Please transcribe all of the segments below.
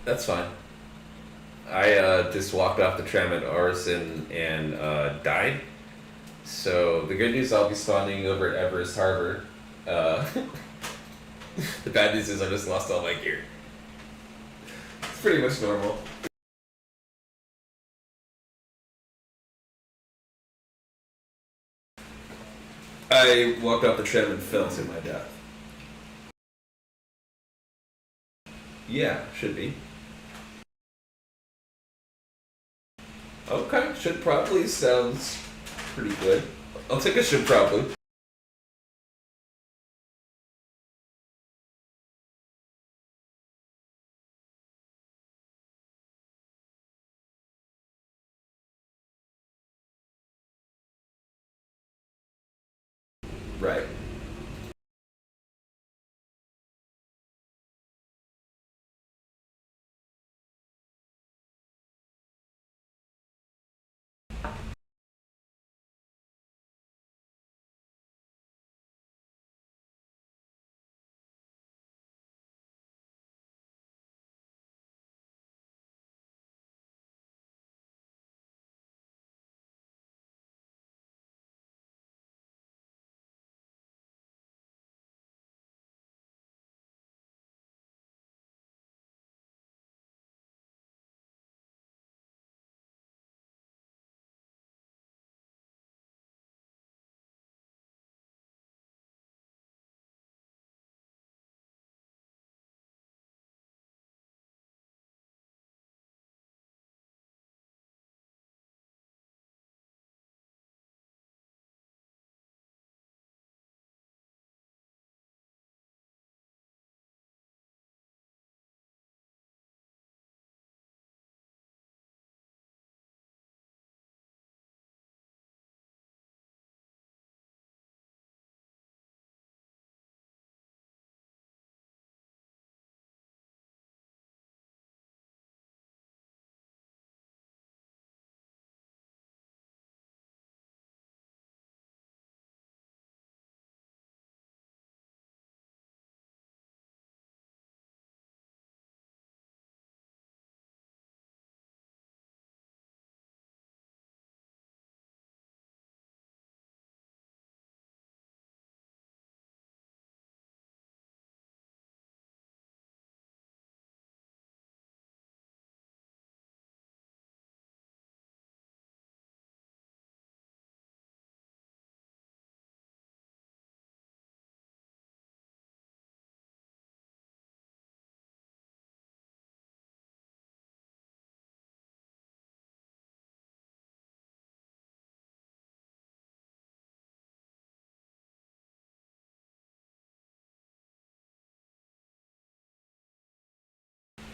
That's fine. I just walked off the tram at Orison and died. So the good news, I'll be spawning over at Everest Harbor. Uh, the bad news is I just lost all my gear. It's pretty much normal. I walked off the tram and fell to my death. Yeah, should be. Okay, should probably sounds pretty good. I'll take a should probably. Right.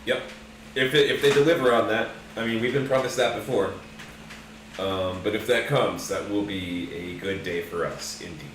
Yep. If they deliver on that, I mean, we've been promised that before. But if that comes, that will be a good day for us, indeed.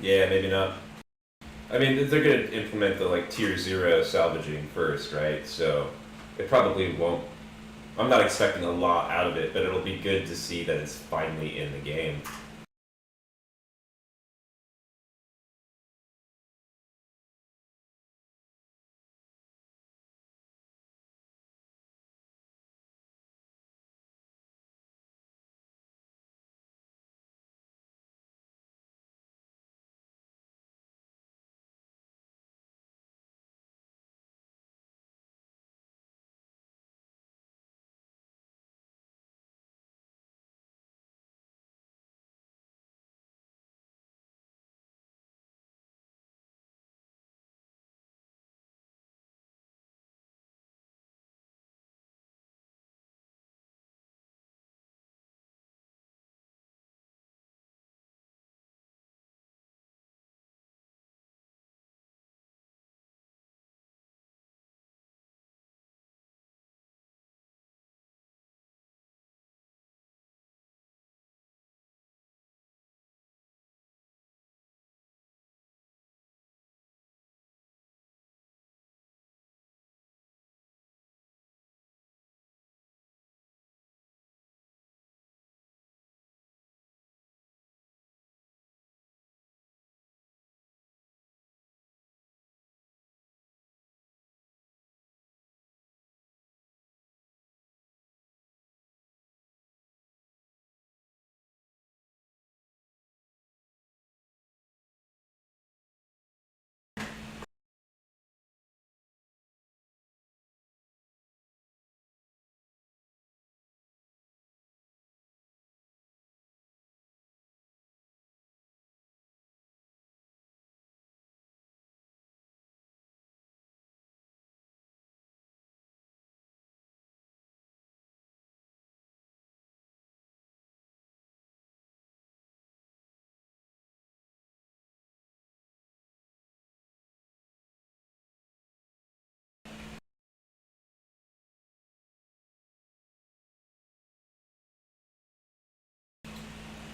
Yeah, maybe not. I mean, they're going to implement the like tier zero salvaging first, right? So it probably won't. I'm not expecting a lot out of it, but it'll be good to see that it's finally in the game.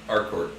Our court.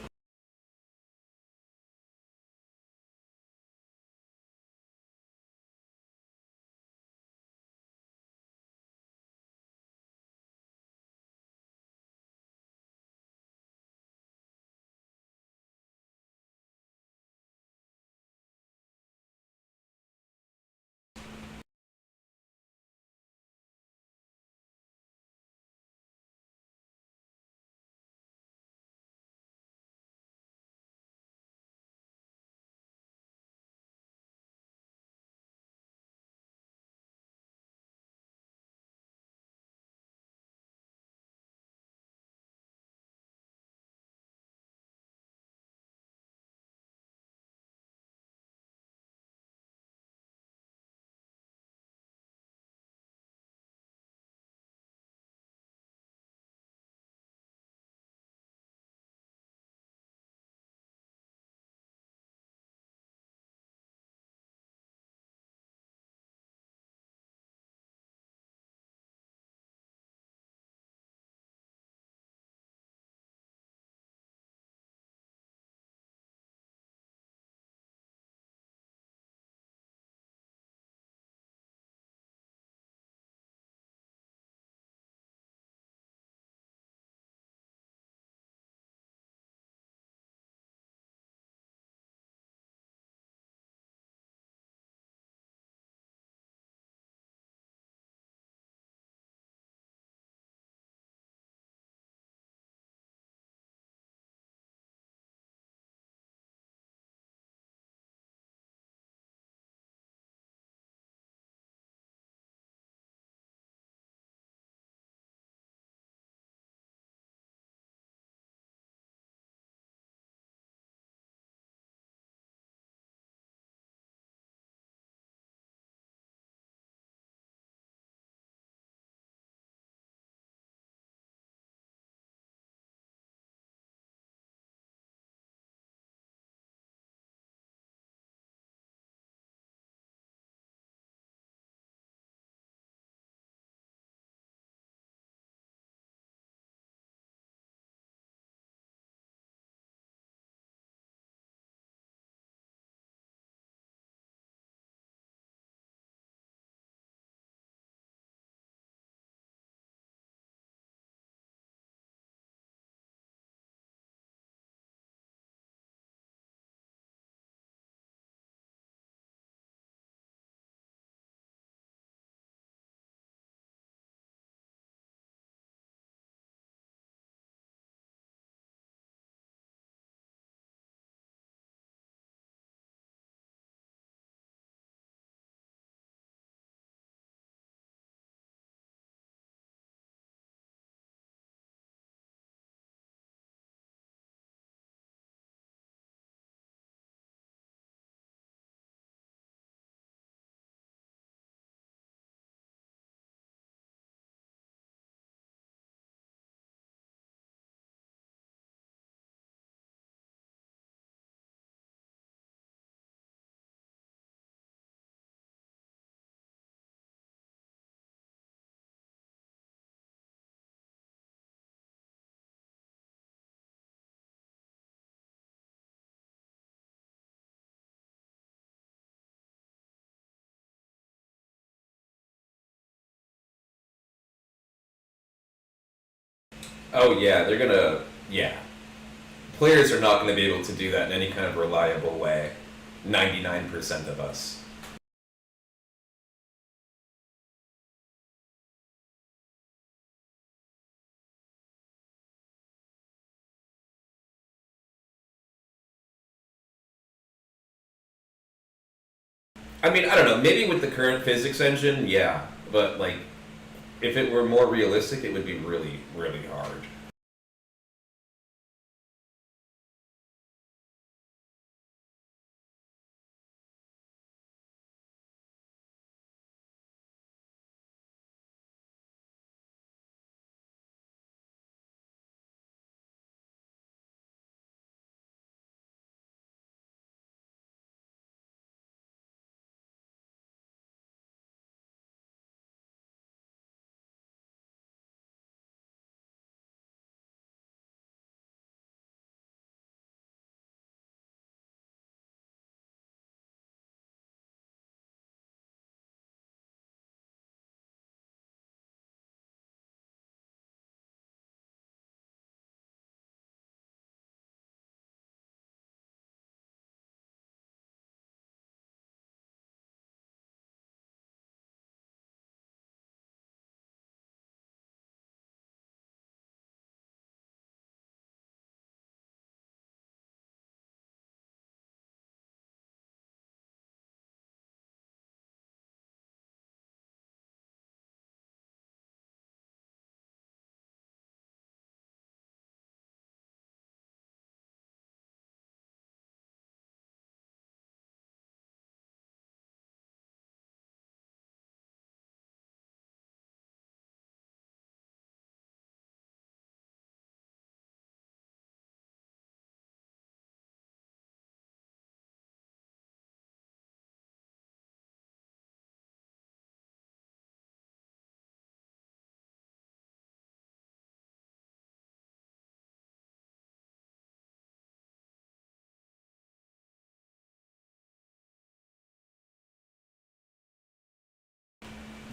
Oh yeah, they're gonna. Yeah, players are not going to be able to do that in any kind of reliable way. 99% of us. I mean, I don't know. Maybe with the current physics engine, yeah. But like, if it were more realistic, it would be really, really hard.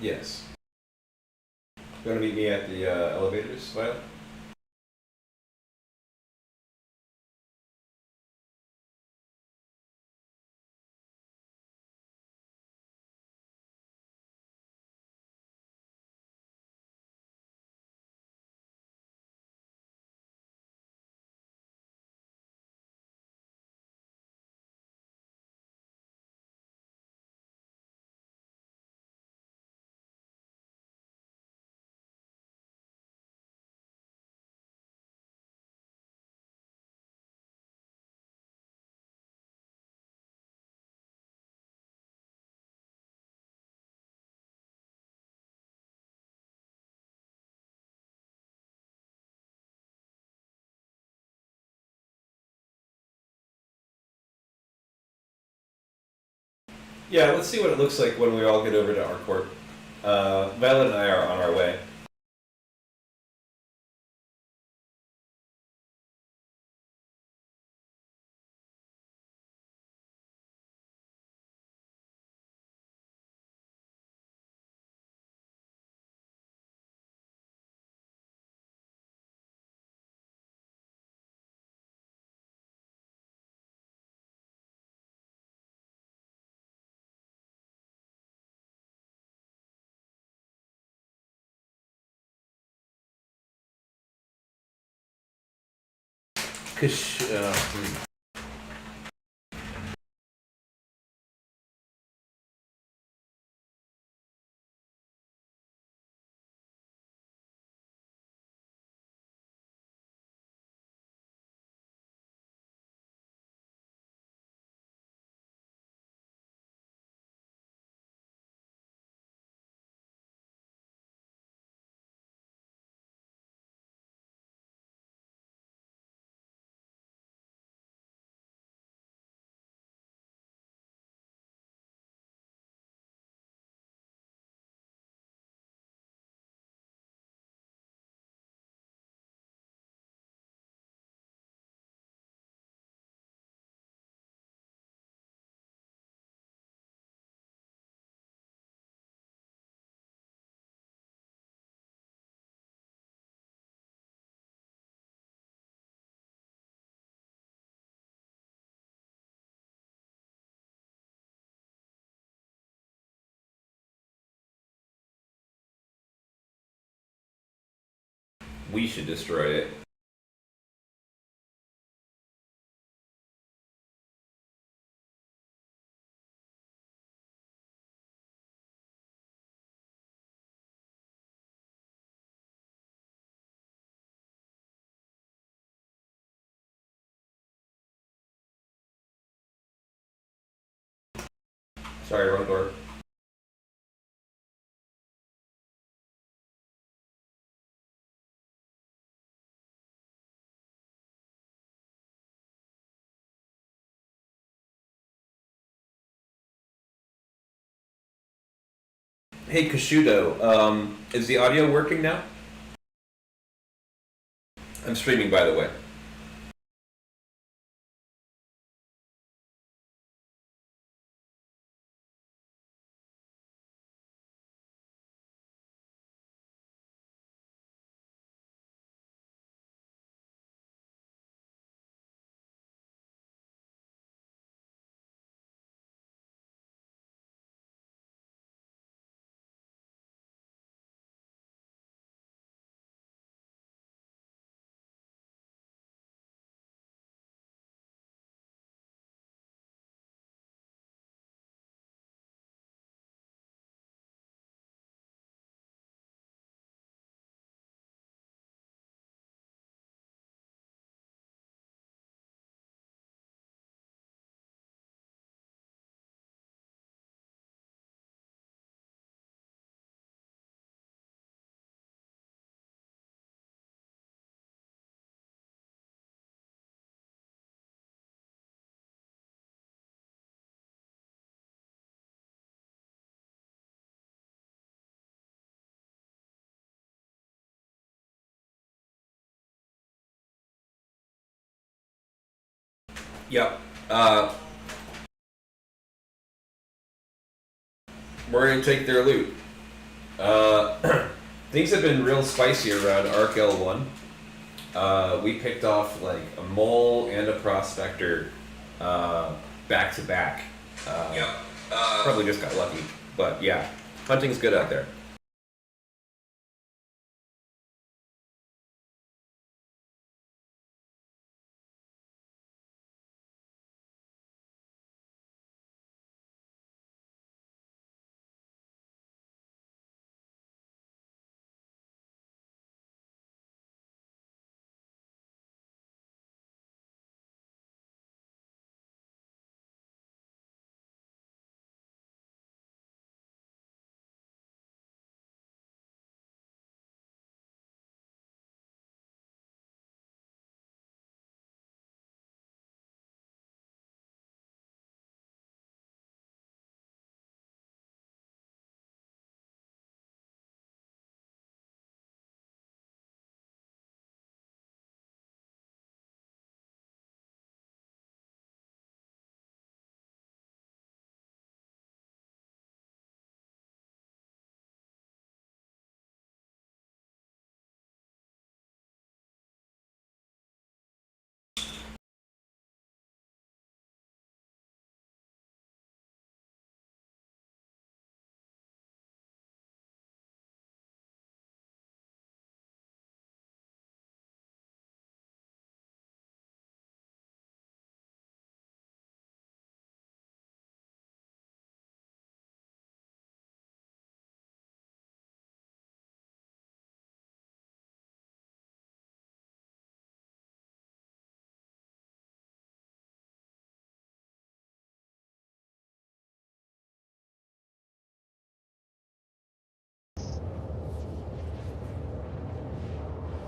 Yes. You want to meet me at the elevators, Violet? Yeah, let's see what it looks like when we all get over to our court. Violet and I are on our way. We should destroy it. Sorry, wrong door. Hey, Kashudo, is the audio working now? I'm streaming, by the way. Yep. We're gonna take their loot. Things have been real spicy around Arc L1. We picked off like a mole and a prospector back to back. Yep. Probably just got lucky, but yeah, hunting's good out there.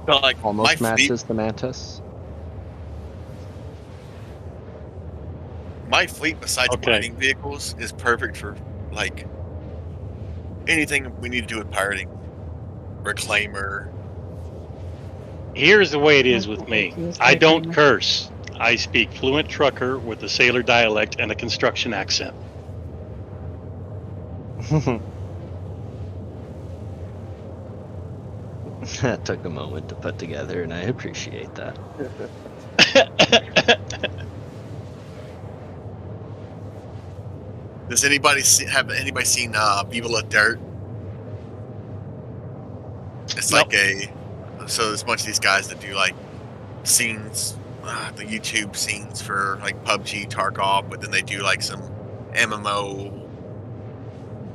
But like Almost my matches the Mantis. fleet, besides mining vehicles, is perfect for like anything we need to do with pirating. Reclaimer. Here's the way it is with me. I don't curse. I speak fluent trucker with a sailor dialect and a construction accent. That took a moment to put together, and I appreciate that. Does anybody have anybody seen Viva La Dirt? It's Nope. like so there's a bunch of these guys that do like scenes, the YouTube scenes for like PUBG, Tarkov, but then they do like some MMO.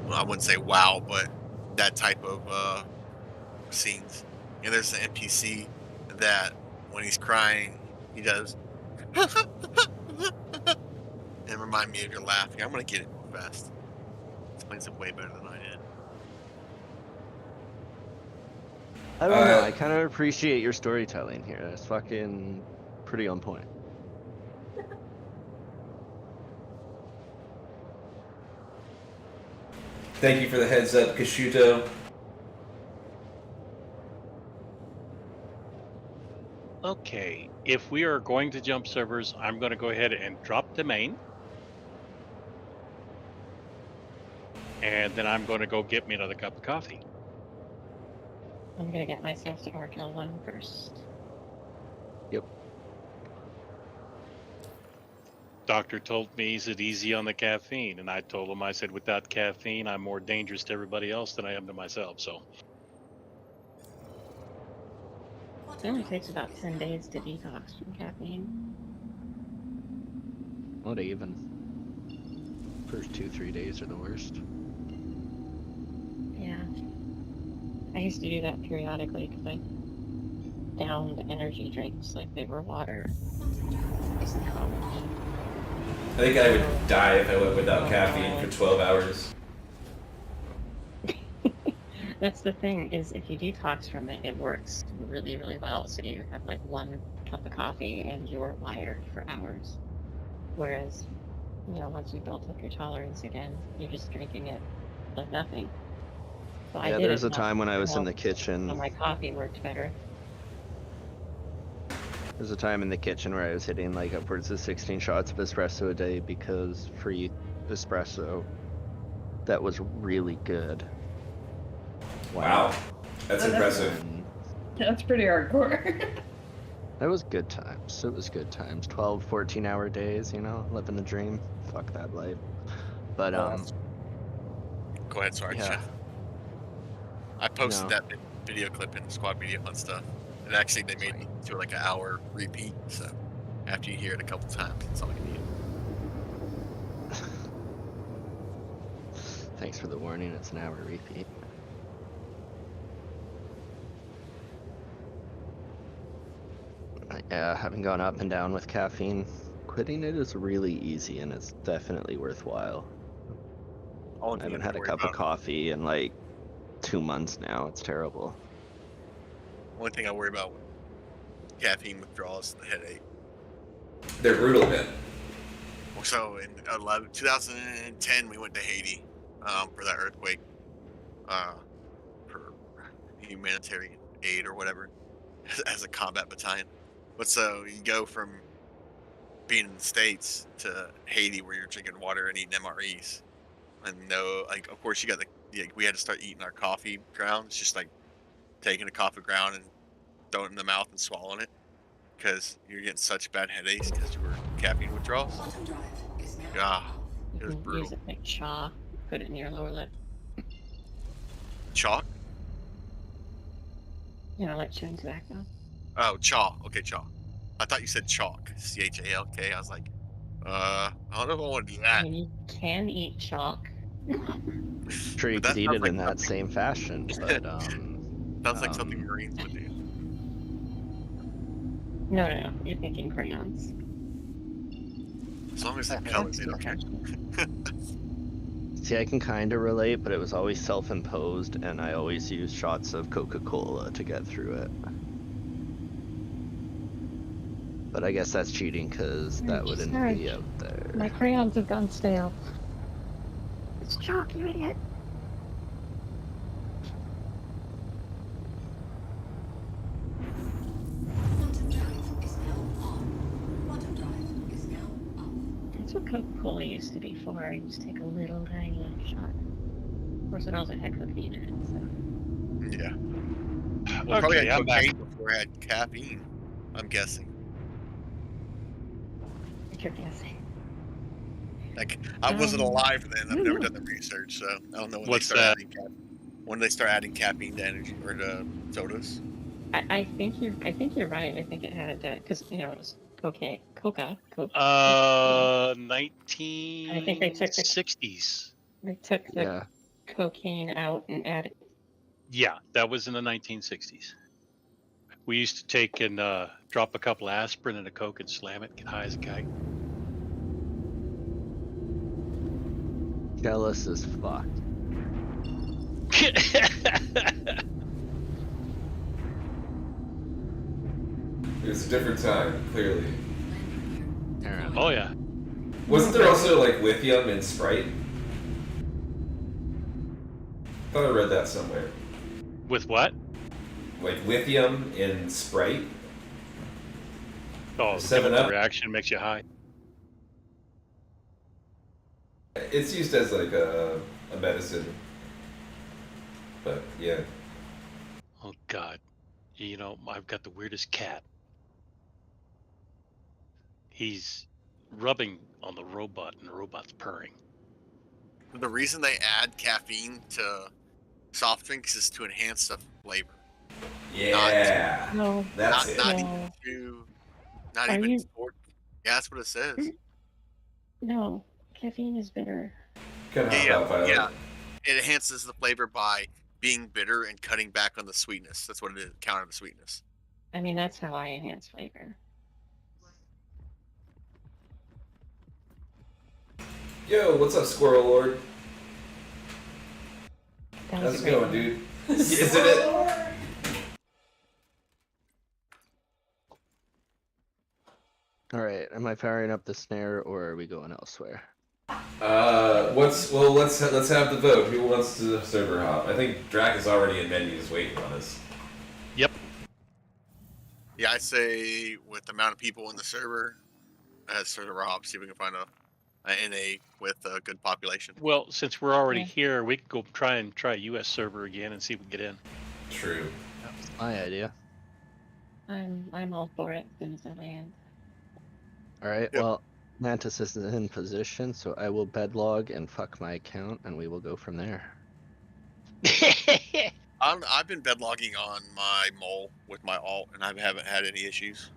Well, I wouldn't say WoW, but that type of scenes. And there's an NPC that when he's crying, he does and remind me of your laughing. I'm gonna get it real fast. Explains it way better than I did. I don't know. I kind of appreciate your storytelling here. It's fucking pretty on point. Thank you for the heads up, Kashuto. Okay, if we are going to jump servers, I'm going to go ahead and drop the main. And then I'm going to go get me another cup of coffee. I'm going to get myself to Arc L1 first. Yep. Doctor told me he's easy on the caffeine, and I told him, I said, without caffeine, I'm more dangerous to everybody else than I am to myself, so. It only takes about 10 days to detox from caffeine. Not even. First 2-3 days are the worst. Yeah. I used to do that periodically because I downed energy drinks like they were water. I think I would die if I went without caffeine for 12 hours. That's the thing, is if you detox from it, it works really, really well. So you have like 1 cup of coffee and you're wired for hours. Whereas, you know, once you built up your tolerance again, you're just drinking it like nothing. So Yeah, there's a time when I was in the so kitchen. my coffee worked better. There's a time in the kitchen where I was hitting like upwards of 16 shots of espresso a day because free espresso that was really good. Wow, that's impressive. And That's pretty hardcore. that was good times. It was good times. 12, 14-hour days, you know, living the dream. Fuck that life. But Well, Go ahead, sorry, yeah. Jeff. I posted No. that video clip in Squad Media Fun Stuff. And actually, they made it to like an hour repeat. So after you hear it a couple times, that's all you need. Thanks for the warning. It's an hour repeat. Yeah, having gone up and down with caffeine, quitting it is really easy and it's definitely worthwhile. All I haven't had a cup of coffee in like 2 months now. It's terrible. Only thing I worry about with caffeine withdrawals is the headache. They're brutal, man. So in 2010, we went to Haiti for that earthquake, for humanitarian aid or whatever, as a combat battalion. But so you go from being in the States to Haiti where you're drinking water and eating MREs. And no, like, of course, you got we had to start eating our coffee grounds, just like taking a coffee ground and throwing it in the mouth and swallowing it because you're getting such bad headaches because you were caffeine withdrawals. God, it was You can brutal. use it like chaw, put it in your lower lip. Chalk? You know, like chewing tobacco. Oh, chaw. Okay, chaw. I thought you said chalk. CHALK. I was like, I don't know if I want to do I that. mean, you can eat chalk. Sure, you But that could eat sounds it like in that something- same fashion, but Sounds like something Marines would do. No, you're thinking crayons. As long as they're That's colored, they don't too care. harsh. see, I can kind of relate, but it was always self-imposed, and I always used shots of Coca-Cola to get through it. But I guess that's cheating, because that wouldn't Sorry. be out there. My crayons have gone stale. It's chalk, you idiot. That's what Coca-Cola used to be for. You just take a little tiny shot. Of course, it also had cocaine in it, so. Yeah. Well, probably Okay, had I'm back. cocaine before it had caffeine, I'm guessing. You're guessing. Like, I wasn't alive then. I've never done the research, so I don't know when What's they start that? adding when they start adding caffeine to energy or to sodas. I think you're right. I think it had because you know it was cocaine, Coca. 1960s. They took the Yeah. cocaine out and added. Yeah, that was in the 1960s. We used to take and drop a couple aspirin in a Coke and slam it, get high as a kite. Jealous as fuck. It was a different time, clearly. Apparently. Oh yeah. Wasn't there also like lithium in Sprite? Thought I read that somewhere. With what? Like lithium in Sprite? Oh, 7 chemical Up? reaction makes you high. It's used as like a medicine. But yeah. Oh God. You know, I've got the weirdest cat. He's rubbing on the robot and the robot's purring. The reason they add caffeine to soft drinks is to enhance the flavor. Yeah. No, That's it. Not No. even to, not Are even you- for. Yeah, that's what it says. no, caffeine is bitter. Kind of hot Violet. Yeah. It enhances the flavor by being bitter and cutting back on the sweetness. That's what it is. Counter the sweetness. I mean, that's how I enhance flavor. Yo, what's up, Squirrel Lord? That was How's a it great going, one. dude? Isn't it? Alright, am I firing up the snare or are we going elsewhere? Let's have the vote. Who wants to server hop? I think Drac is already in menus waiting on us. Yep. Yeah, I say with the amount of people in the server, server hop, see if we can find a with a good population. Well, since we're already Yeah. here, we could go try a U.S. server again and see if we can get in. True. That was my idea. I'm all for it as soon as I land. All right. Yep. Well, Mantis is in position, so I will bedlog and fuck my account, and we will go from there. I've been bedlogging on my mole with my alt, and I haven't had any issues.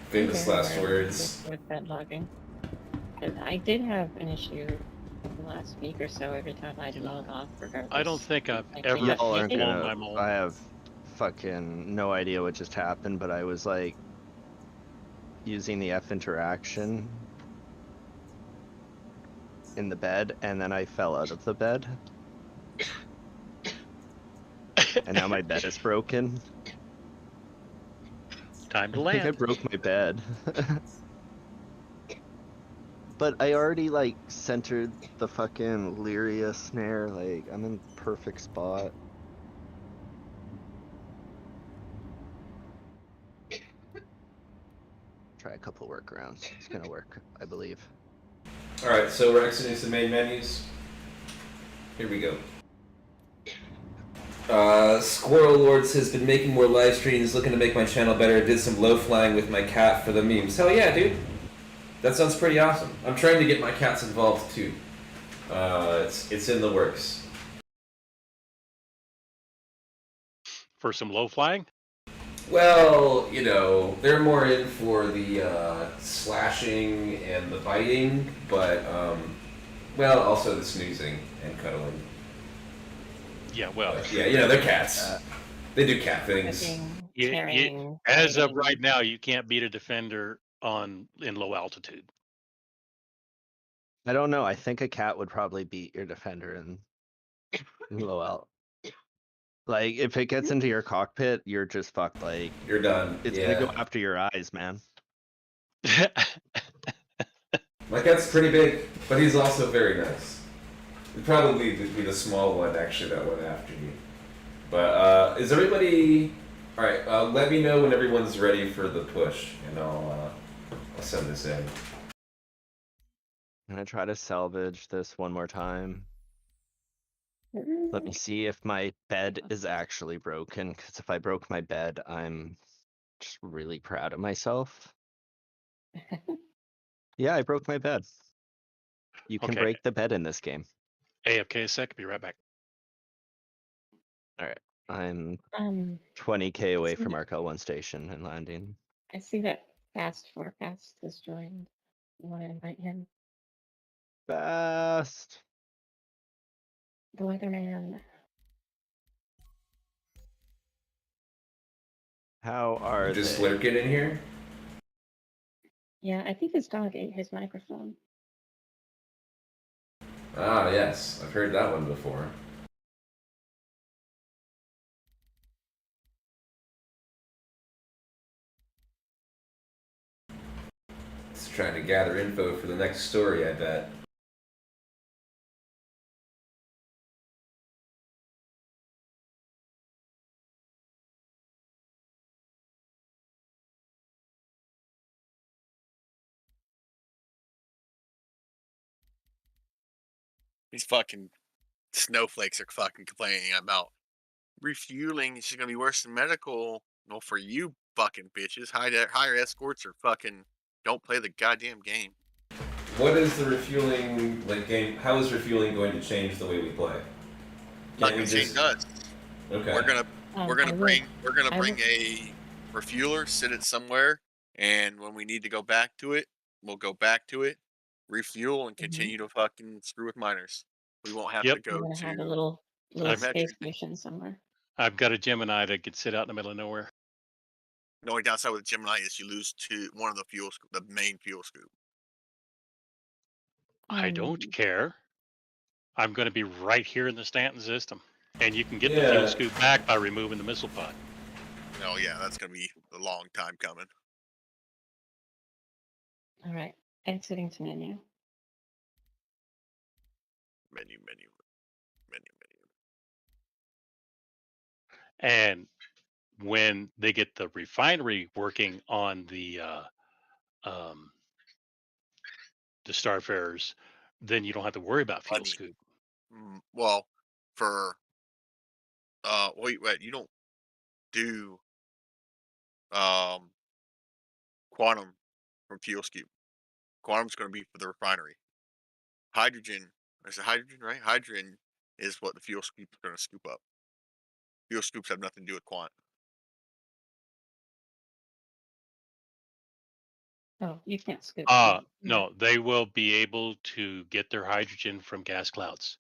Famous Very last rarely words. with bed logging. 'Cause I did have an issue the last week or so every time I'd log off, regardless. I don't think I've Like, ever they kept Y'all aren't making- blown gonna. my mole. I have fucking no idea what just happened, but I was like using the F interaction in the bed, and then I fell out of the bed, and now my bed is broken. Time to I think I land. broke my bed. But I already like centered the fucking Lyria snare, like I'm in perfect spot. Try a couple workarounds. It's gonna work, I believe. Alright, so we're exiting some main menus. Here we go. Squirrel Lords has been making more live streams, looking to make my channel better. Did some low flying with my cat for the memes. Hell yeah, dude. That sounds pretty awesome. I'm trying to get my cats involved too. It's in the works. For some low flying? Well, you know, they're more in for the slashing and the biting, but well, also the snoozing and cuddling. Yeah, well, But, yeah, you know, they're cats. They do cat things. Ripping, You- tearing, as of biting. right now, you can't beat a defender in low altitude. I don't know. I think a cat would probably beat your defender in low alt. Like if it gets into your cockpit, you're just fucked. Like You're done. it's yeah. gonna go after your eyes, man. My cat's pretty big, but he's also very nice. It'd probably be the small one actually that went after you. But is everybody? All right. Let me know when everyone's ready for the push, and I'll send this in. I'm gonna try to salvage this one more time. Let me see if my bed is actually broken, because if I broke my bed, I'm just really proud of myself. Yeah, I broke my bed. You can Okay. break the bed in this game. AFK a sec. Be right back. All right. I'm Um, 20k away see- from Arkel 1 station and landing. I see that Fast Forecast has joined. You want to invite him? Fast. The weatherman. How are Just they? lurking in here. Yeah, I think his dog ate his microphone. Ah, yes, I've heard that one before. It's trying to gather info for the next story, I bet. These fucking snowflakes are fucking complaining about refueling. It's gonna be worse than medical. Well, for you fucking bitches, higher escorts are fucking don't play the goddamn game. What is the refueling game? How is refueling going to change the way we play? Not Can't we gonna change just? us. Okay. We're gonna I bring I will- a refueler, sit it somewhere, and when we need to go back to it, we'll go back to it, refuel, and continue to fucking screw with miners. We won't have Yep. to We're go gonna to have a little I've- space station somewhere. I've got a Gemini that could sit out in the middle of nowhere. The only downside with Gemini is you lose one of the the main fuel scoop. I don't Um, care. I'm going to be right here in the Stanton system, and you can get the Yeah. fuel scoop back by removing the missile pod. Oh yeah, that's gonna be a long time coming. all right, exiting to menu. Menu. And when they get the refinery working on the the Starfarers, then you don't have to worry about fuel Money. scoop. Well, for wait, you don't do quantum from fuel scoop. Quantum's going to be for the refinery. Hydrogen, is it hydrogen, right? Hydrogen is what the fuel scoop is going to scoop up. Fuel scoops have nothing to do with quant. Oh, you can't scoop. No, they will be able to get their hydrogen from gas clouds.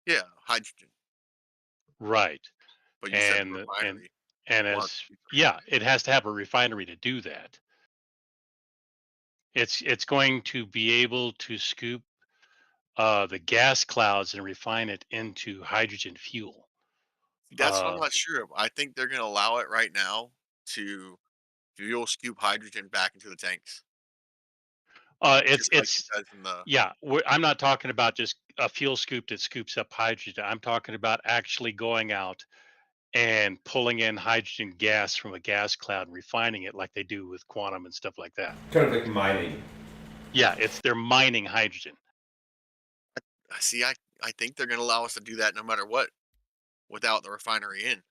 Yeah, hydrogen. Right. But you said the And refinery. it has to have a refinery to do that. It's going to be able to scoop the gas clouds and refine it into hydrogen fuel. That's what I'm not sure of. I think they're going to allow it right now to fuel scoop hydrogen back into the tanks. It's Just like it does in the. yeah. I'm not talking about just a fuel scoop that scoops up hydrogen. I'm talking about actually going out and pulling in hydrogen gas from a gas cloud and refining it like they do with quantum and stuff like that. Kind of like mining. Yeah, they're mining hydrogen. See, I think they're going to allow us to do that no matter what, without the refinery in.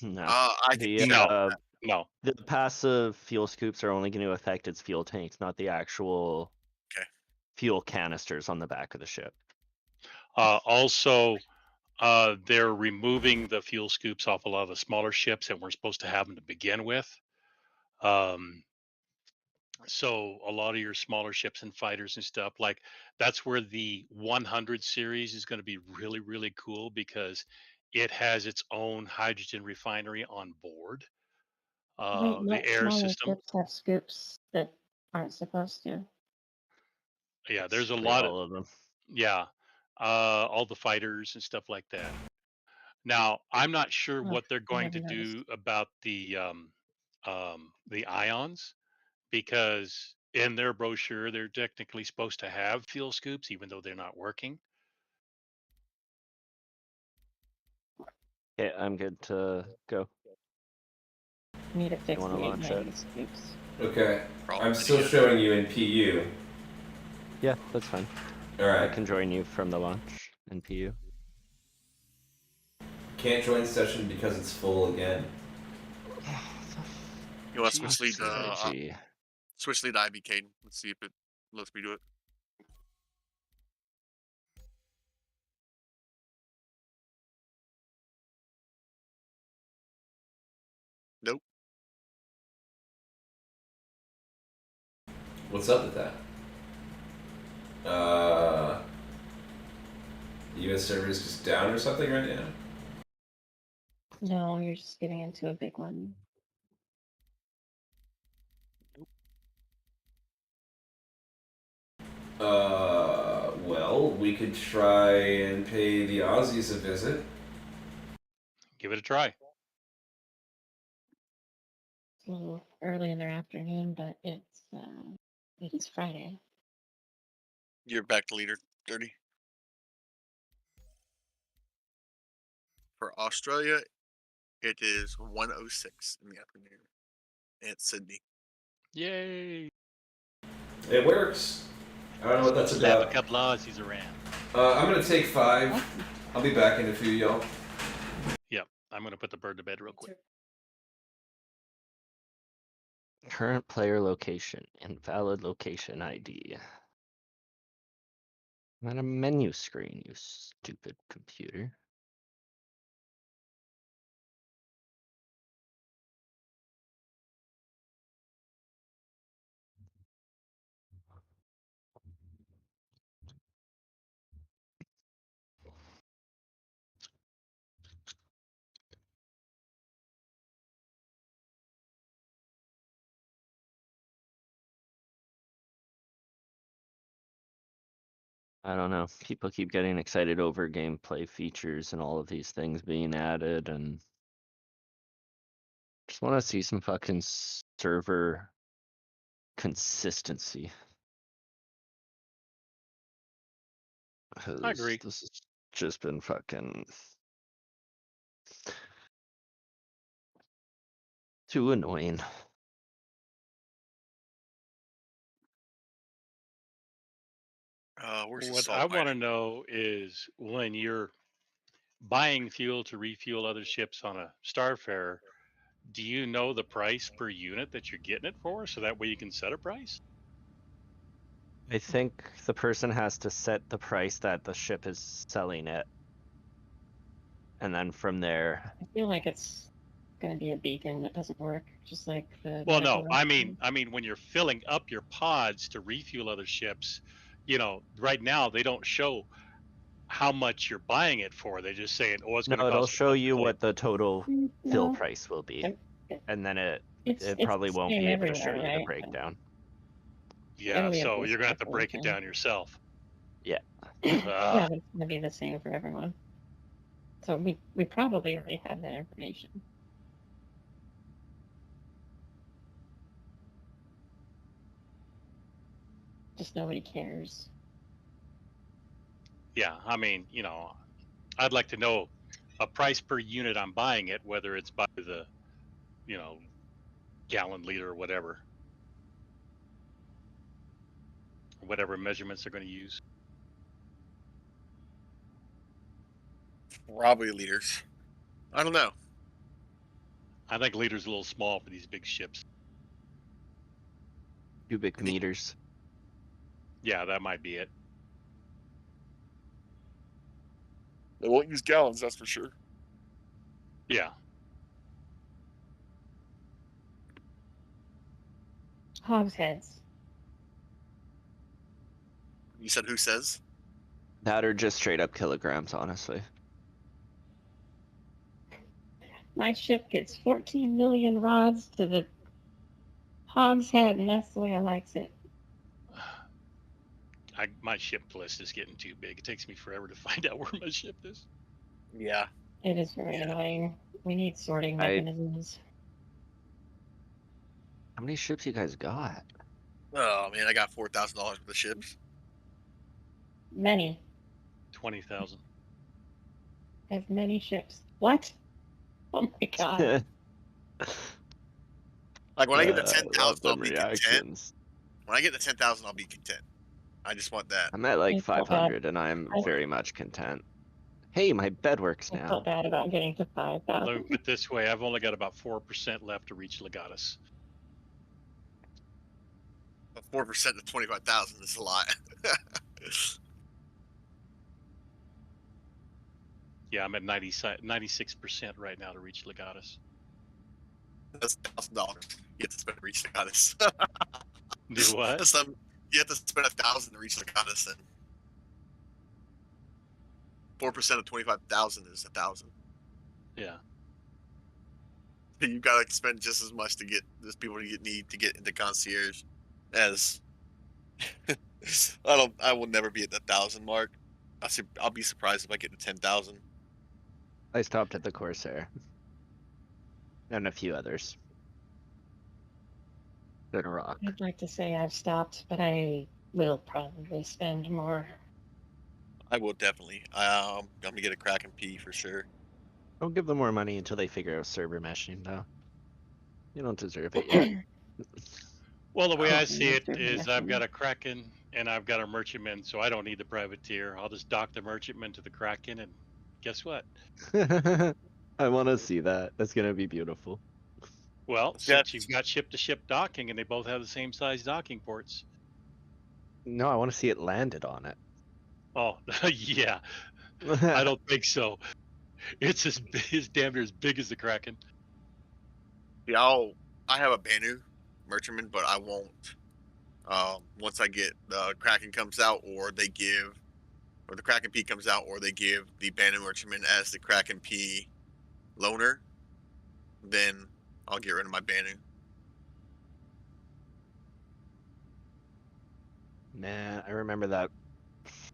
No. I can see No. The passive fuel scoops are only going to affect its fuel tanks, not the actual fuel canisters on the back of the ship. Also, they're removing the fuel scoops off a lot of the smaller ships that weren't supposed to have them to begin with. So a lot of your smaller ships and fighters and stuff, like that's where the 100 series is going to be really, really cool because it has its own hydrogen refinery on board. The air system. Ships have scoops that aren't supposed to. Yeah, there's a Basically lot all of them. Yeah, all the fighters and stuff like that. Now, I'm not sure what they're going to do about the ions because in their brochure they're technically supposed to have fuel scoops even though they're not working. Okay, I'm good to go. Need to fix wanna the launch it? scoops. Okay. I'm still showing you in PU. Yeah, that's fine. All right. I can join you from the launch in PU. Can't join session because it's full again. You want to switch lead to Ivy, Caden. Let's see if it lets me do it. Nope. What's up with that? US server is just down or something right now? No, you're just getting into a big one. Well, we could try and pay the Aussies a visit. Give it a try. It's a little early in their afternoon, but it's Friday. You're back to leader 30. For Australia, it is 1:06 in the afternoon. And it's Sydney. Yay! It works. I don't know what that's Slap about. a couple Aussies around. I'm gonna take 5. I'll be back in a few, y'all. Yep, I'm gonna put the bird to bed real quick. Current player location, invalid location ID. I'm on a menu screen, you stupid computer. I don't know. People keep getting excited over gameplay features and all of these things being added, and just want to see some fucking server consistency. I agree. This has just been fucking too annoying. Where's the What salt I want to miner? know is when you're buying fuel to refuel other ships on a Starfarer, do you know the price per unit that you're getting it for, so that way you can set a price? I think the person has to set the price that the ship is selling it. And then from there, I feel like it's going to be a beacon that doesn't work, just like the Well, no, medical I rescue. mean when you're filling up your pods to refuel other ships, right now they don't show how much you're buying it for. They're just saying, "Oh, it's no, going to it'll cost show you 1 million." what the total fill No, price will be. it, it, And then it it's probably the won't same be able to show everywhere, you the right? breakdown. Yeah, It'll be a so base you're going to have to break it calculation. down yourself. Yeah. Yeah, Ah, but it's going to be the same for everyone. So we probably already have that information. Just nobody cares. yeah, I mean, I'd like to know a price per unit I'm buying it, whether it's by the, you know, gallon, liter, or whatever measurements they're going to use. Probably liters. I don't know. I think liter's a little small for these big ships. Cubic meters. Yeah, that might be it. They won't use gallons, that's for sure. Yeah. Hogsheads. You said who says? That or just straight up kilograms, honestly. My ship gets 14 million rods to the hogshead, and that's the way I likes it. My ship list is getting too big. It takes me forever to find out where my ship is. Yeah. It is very annoying. We need sorting mechanisms. How many ships you guys got? Oh man, I got $4,000 worth of ships. Many. 20,000. I have many ships. What? Oh my god. Like when I get to I 10,000, love I'll them be content. reactions. When I get to 10,000, I'll be content. I just want that. I'm at like I felt 500 and I'm I- very much content. Hey, my bed works I now. felt bad about getting to Let me 5,000. put it this way: I've only got about 4% left to reach Legatus. 4% of 25,000 is a lot. Yeah, I'm at 96% right now to reach Legatus. That's $1,000 you have to spend to reach the goddess. Do what? You have to spend 1,000 to reach the goddess. Then 4% of 25,000 is 1,000. Yeah. You gotta spend just as much to get those people need to get into concierge as I will never be at the 1,000 mark. I'll be surprised if I get to 10,000. I stopped at the Corsair. And a few others. Been a rock. I'd like to say I've stopped, but I will probably spend more. I will definitely. I'm gonna get a Kraken P for sure. Don't give them more money until they figure out server meshing, though. You don't deserve it yet. Well, the way I Oh, see it server is I've meshing. got a Kraken and I've got a merchantman, so I don't need the privateer. I'll just dock the merchantman to the Kraken, and guess what? I want to see that. That's going to be beautiful. Well, Yeah. since you've got ship-to-ship docking and they both have the same size docking ports. No, I want to see it landed on it. Oh, yeah. I don't think so. It's as damn near as big as the Kraken. Yeah, I have a Banu merchantman, but I won't. Once I get the Kraken comes out, or the Kraken P comes out, or they give the Banu merchantman as the Kraken P loaner, then I'll get rid of my Banu. Man, I remember that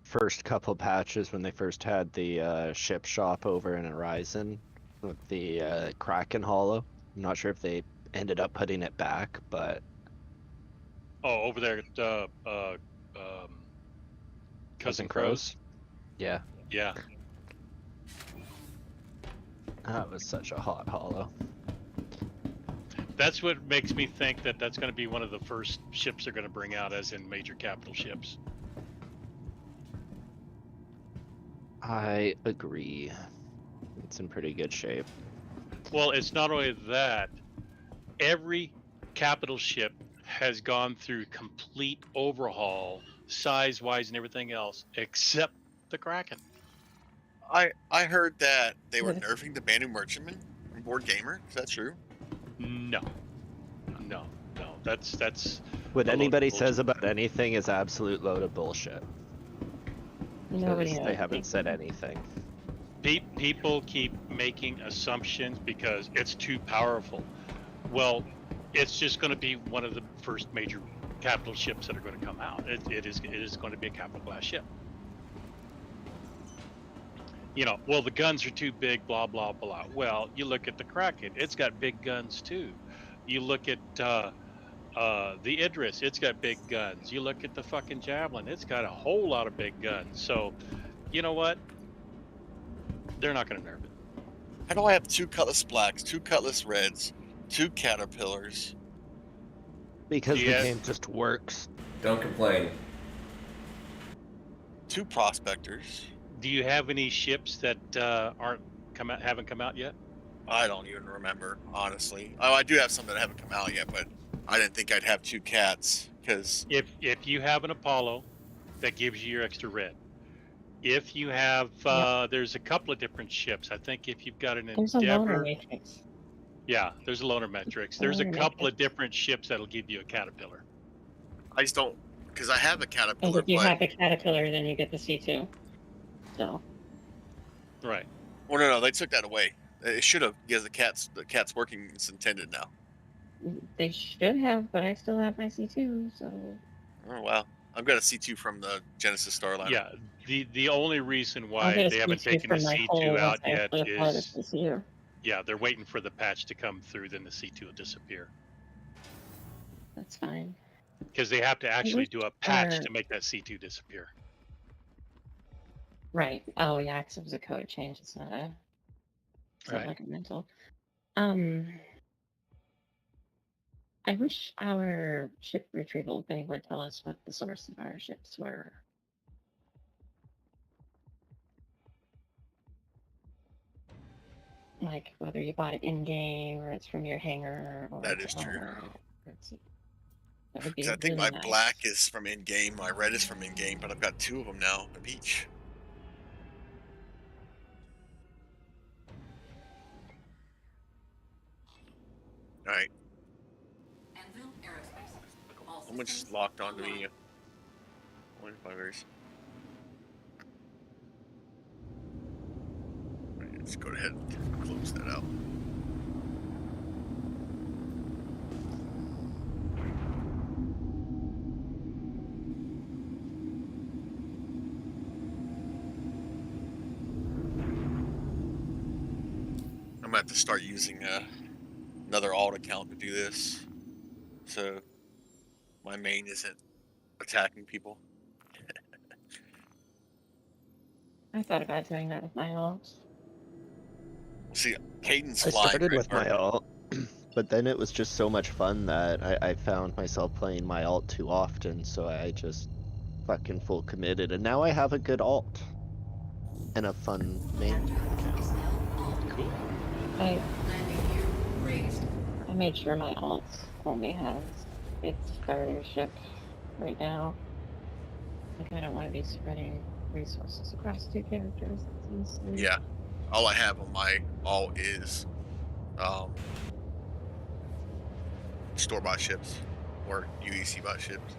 first couple patches when they first had the ship shop over in Horizon with the Kraken Hollow. I'm not sure if they ended up putting it back, but Oh, over there at Cousin Crows. Yeah, Yeah. that was such a hot hollow. That's what makes me think that that's going to be one of the first ships they're going to bring out as in major capital ships. I agree. It's in pretty good shape. Well, it's not only that. Every capital ship has gone through complete overhaul, size-wise and everything else, except the Kraken. I heard that they were What? nerfing the Banu Merchantman from Board Gamer. Is that true? No, no. That's What a load of anybody bullshit. says about anything is absolute load of bullshit. Nobody 'Cause knows. they haven't said anything. People keep making assumptions because it's too powerful. Well, it's just going to be one of the first major capital ships that are going to come out. It is going to be a capital class ship. You know, well, the guns are too big, blah blah blah. Well, you look at the Kraken; it's got big guns too. You look at the Idris; it's got big guns. You look at the fucking Javelin; it's got a whole lot of big guns. So, you know what? They're not going to nerf it. How do I have 2 Cutlass Blacks, 2 Cutlass Reds, 2 Caterpillars? Because Yeah. the game just works. Don't complain. 2 Prospectors. Do you have any ships that haven't come out yet? I don't even remember, honestly. Oh, I do have some that haven't come out yet, but I didn't think I'd have 2 cats because If you have an Apollo, that gives you your extra red. If you have, there's a couple of different ships. I think if you've got an There's a loner Endeavor, matrix. yeah, there's a loner metrics. There's a Loner couple of matrix. different ships that'll give you a Caterpillar. I just don't because I have a And Caterpillar, if you but have a caterpillar, then you get the C2. So Right. well, no, they took that away. It should have because the cat's working as intended now. they should have, but I still have my C2. So Oh wow, I've got a C2 from the Genesis Starliner. Yeah. The only reason I'll why get a they haven't C2 taken the from my C2 hole once out I yet apply the is, CCU. yeah, they're waiting for the patch to come through. Then the C2 will disappear That's fine. because they have to actually wish do a patch our- to make that C2 disappear. Right. Oh yeah, because it was a code change. It's not Right. like a mental. I wish our ship retrieval thing would tell us what the source of our ships were. Like whether you bought it in game or it's from your hangar. Or, That is true. That would be 'Cause I think really my nice. black is from in game, my red is from in game, but I've got 2 of them now of each. All right, someone just locked onto me. One buggers. Right, let's go ahead and close that out. I'm gonna have to start using another alt account to do this, so my main isn't attacking people. I thought about doing that with my alt. See, Caden's I flying. started right, with my Mark? alt, but then it was just so much fun that I found myself playing my alt too often, so I just fucking full committed, and now I have a good alt and a fun main account. Cool. I made sure my alt only has its starter ship right now. Like I don't want to be spreading resources across 2 characters. That seems silly. Yeah, all I have on my alt is store-bought ships or UEC bought ships.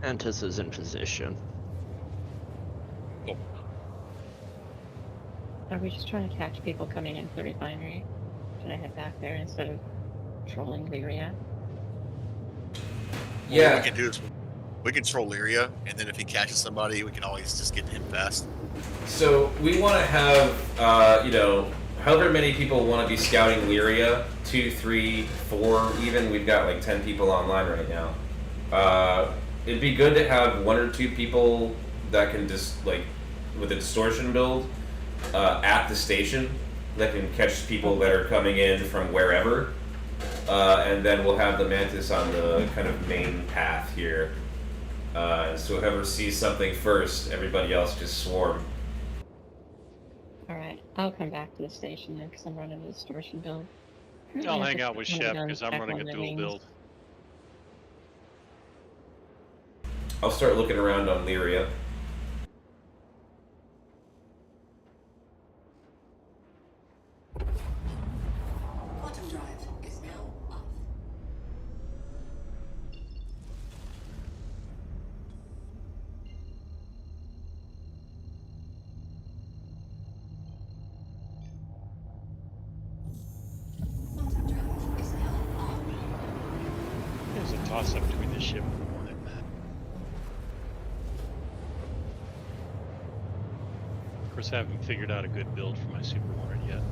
Antis is in position. Are we just trying to catch people coming into the refinery? Should I head back there instead of trolling Lyria? Yeah. What we can do is we can troll Lyria, and then if he catches somebody, we can always just get to him fast. So we want to have, however many people want to be scouting Lyria, 2, 3, 4, even. We've got like 10 people online right now. It'd be good to have 1 or 2 people that can just, like, with a distortion build, at the station. that can catch people that are coming in from wherever. And then we'll have the Mantis on the kind of main path here. So whoever sees something first, everybody else just swarm. Alright, I'll come back to the station then, because I'm running the distortion build. I'll Yeah, hang just out with one of the Chef guns because I'm back running on a the dual wings. build. I'll start looking around on Lyria. Quantum drive is now off. Quantum drive is now off. There's a toss-up between the ship and the Hornet. Of course, I haven't figured out a good build for my Super Hornet yet.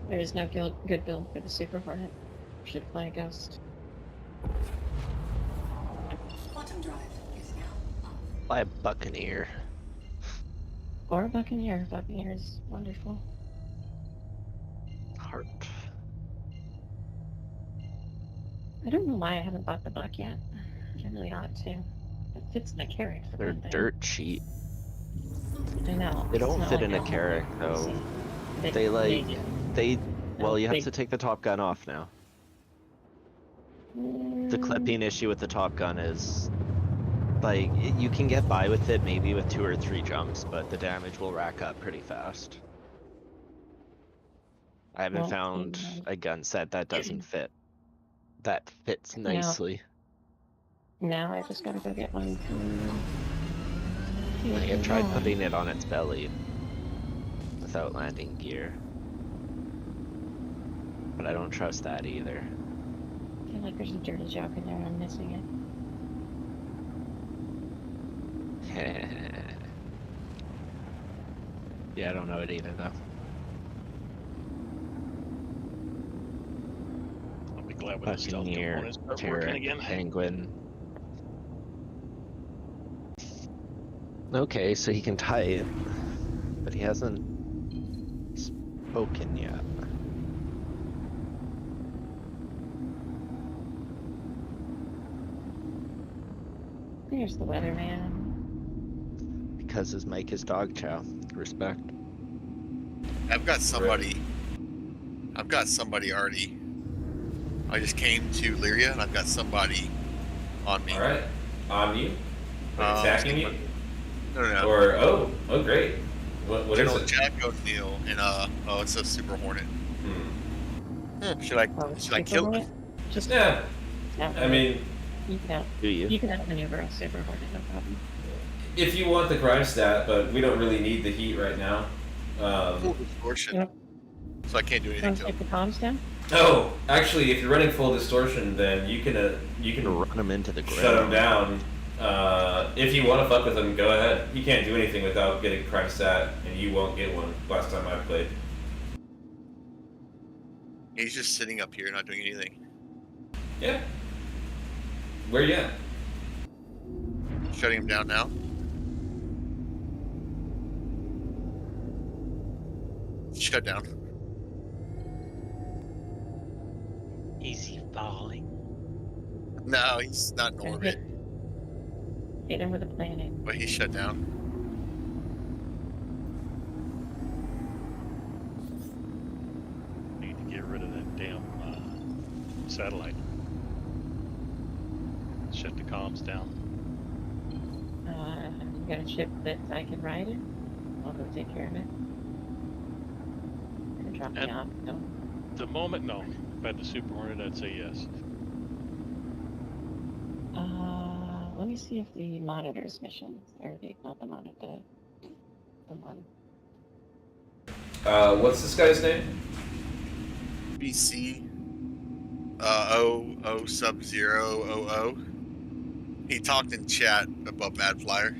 There is no good build for the Super Hornet. Should play a Ghost. Quantum drive is now off. Fly a Buccaneer. Or a Buccaneer. Buccaneer is wonderful. Heart. I don't know why I haven't bought the Buck yet. I really ought to. It fits in a carrot for They're one thing. dirt cheap. I know. They it's don't not fit like in a that. carrot though. They, They like do. they well No, you have they- to take the Top Gun off now. The Mm, clipping issue with the Top Gun is like you can get by with it maybe with 2 or 3 jumps, but the damage will rack up pretty fast. I haven't Well, found a gun set that doesn't fit. That fits nicely. now I just gotta go get one from... Like, I've tried putting it on its belly without landing gear. But I don't trust that either. I feel like there's a dirty joke in there and I'm missing it. Yeah, I don't know it either though. I'll be glad when the stealth Buccaneer, components start working Terran, again. Penguin. Okay, so he can type, but he hasn't spoken yet. There's the weatherman. Because his mic is dog chow. Respect. I've got somebody. I've got somebody already. I just came to Lyria and I've got somebody on me. Alright. On you? Like attacking you? No. Or, oh, great. What is General it? Jack O'Neill and it's a Super Hornet. Should I Oh, kill Super it? Hornet? Just Yeah, yeah, I mean, you can Do you? you can outmaneuver a Super Hornet, no problem. if you want the crime stat, but we don't really need the heat right now. Full distortion. Yep. So I can't do anything Want to to take him. the comms down? Oh, actually, if you're running full distortion, then you can Run him into the ground. shut him down. If you want to fuck with him, go ahead. He can't do anything without getting crime stat, and you won't get one. Last time I played. He's just sitting up here not doing anything. Yeah. Where you at? Shutting him down now. Shut down. Is he falling? No, he's not in Okay. orbit, Hit him with a planet. but he's shut down. Need to get rid of that damn satellite. Shut the comms down. You got a ship that I can ride in? I'll go take care of it. You can drop me And- off. Don't. The moment, no. If I had the Super Hornet, I'd say yes. Let me see if the monitors mission, or not the monitor, the one. What's this guy's name? BC O sub 000. He talked in chat about Bad Flyer.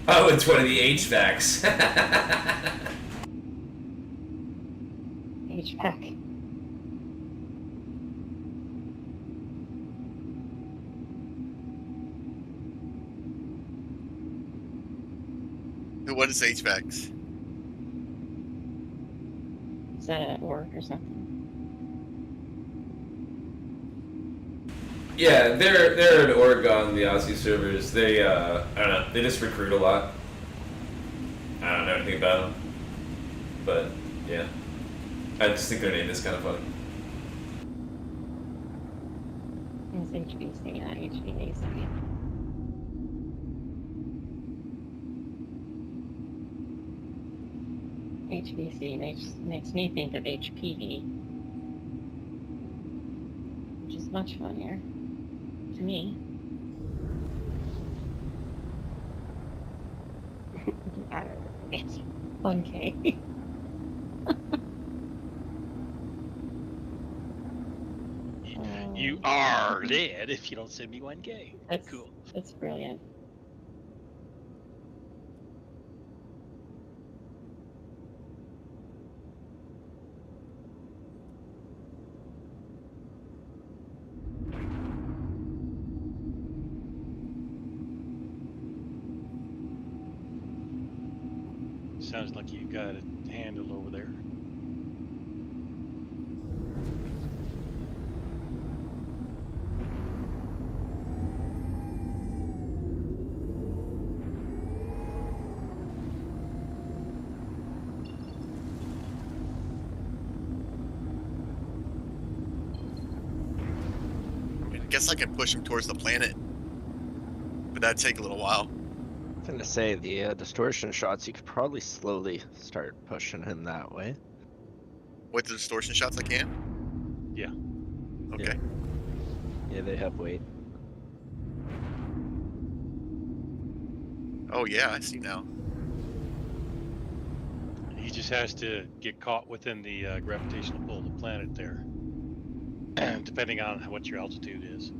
Oh, it's one of the HVACs. HVAC. What is HVACs? Is that at work or something? Yeah, they're in Oregon, the Aussie servers. They I don't know, they just recruit a lot. I don't know anything about them, but yeah, I just think their name is kind of funny. It's HBC, not HVAC. HVC makes me think of HPV, which is much funnier to me. I don't know. It's 1K. You are dead if you don't send me 1K. That's Cool. That's brilliant. Sounds like you got it handled over there. I guess I can push him towards the planet, but that'd take a little while. I'm gonna say the distortion shots, you could probably slowly start pushing him that way. With the distortion shots, I can. Yeah. Okay. Yeah, they have weight. Oh yeah, I see now. He just has to get caught within the gravitational pull of the planet there, depending on what your altitude is.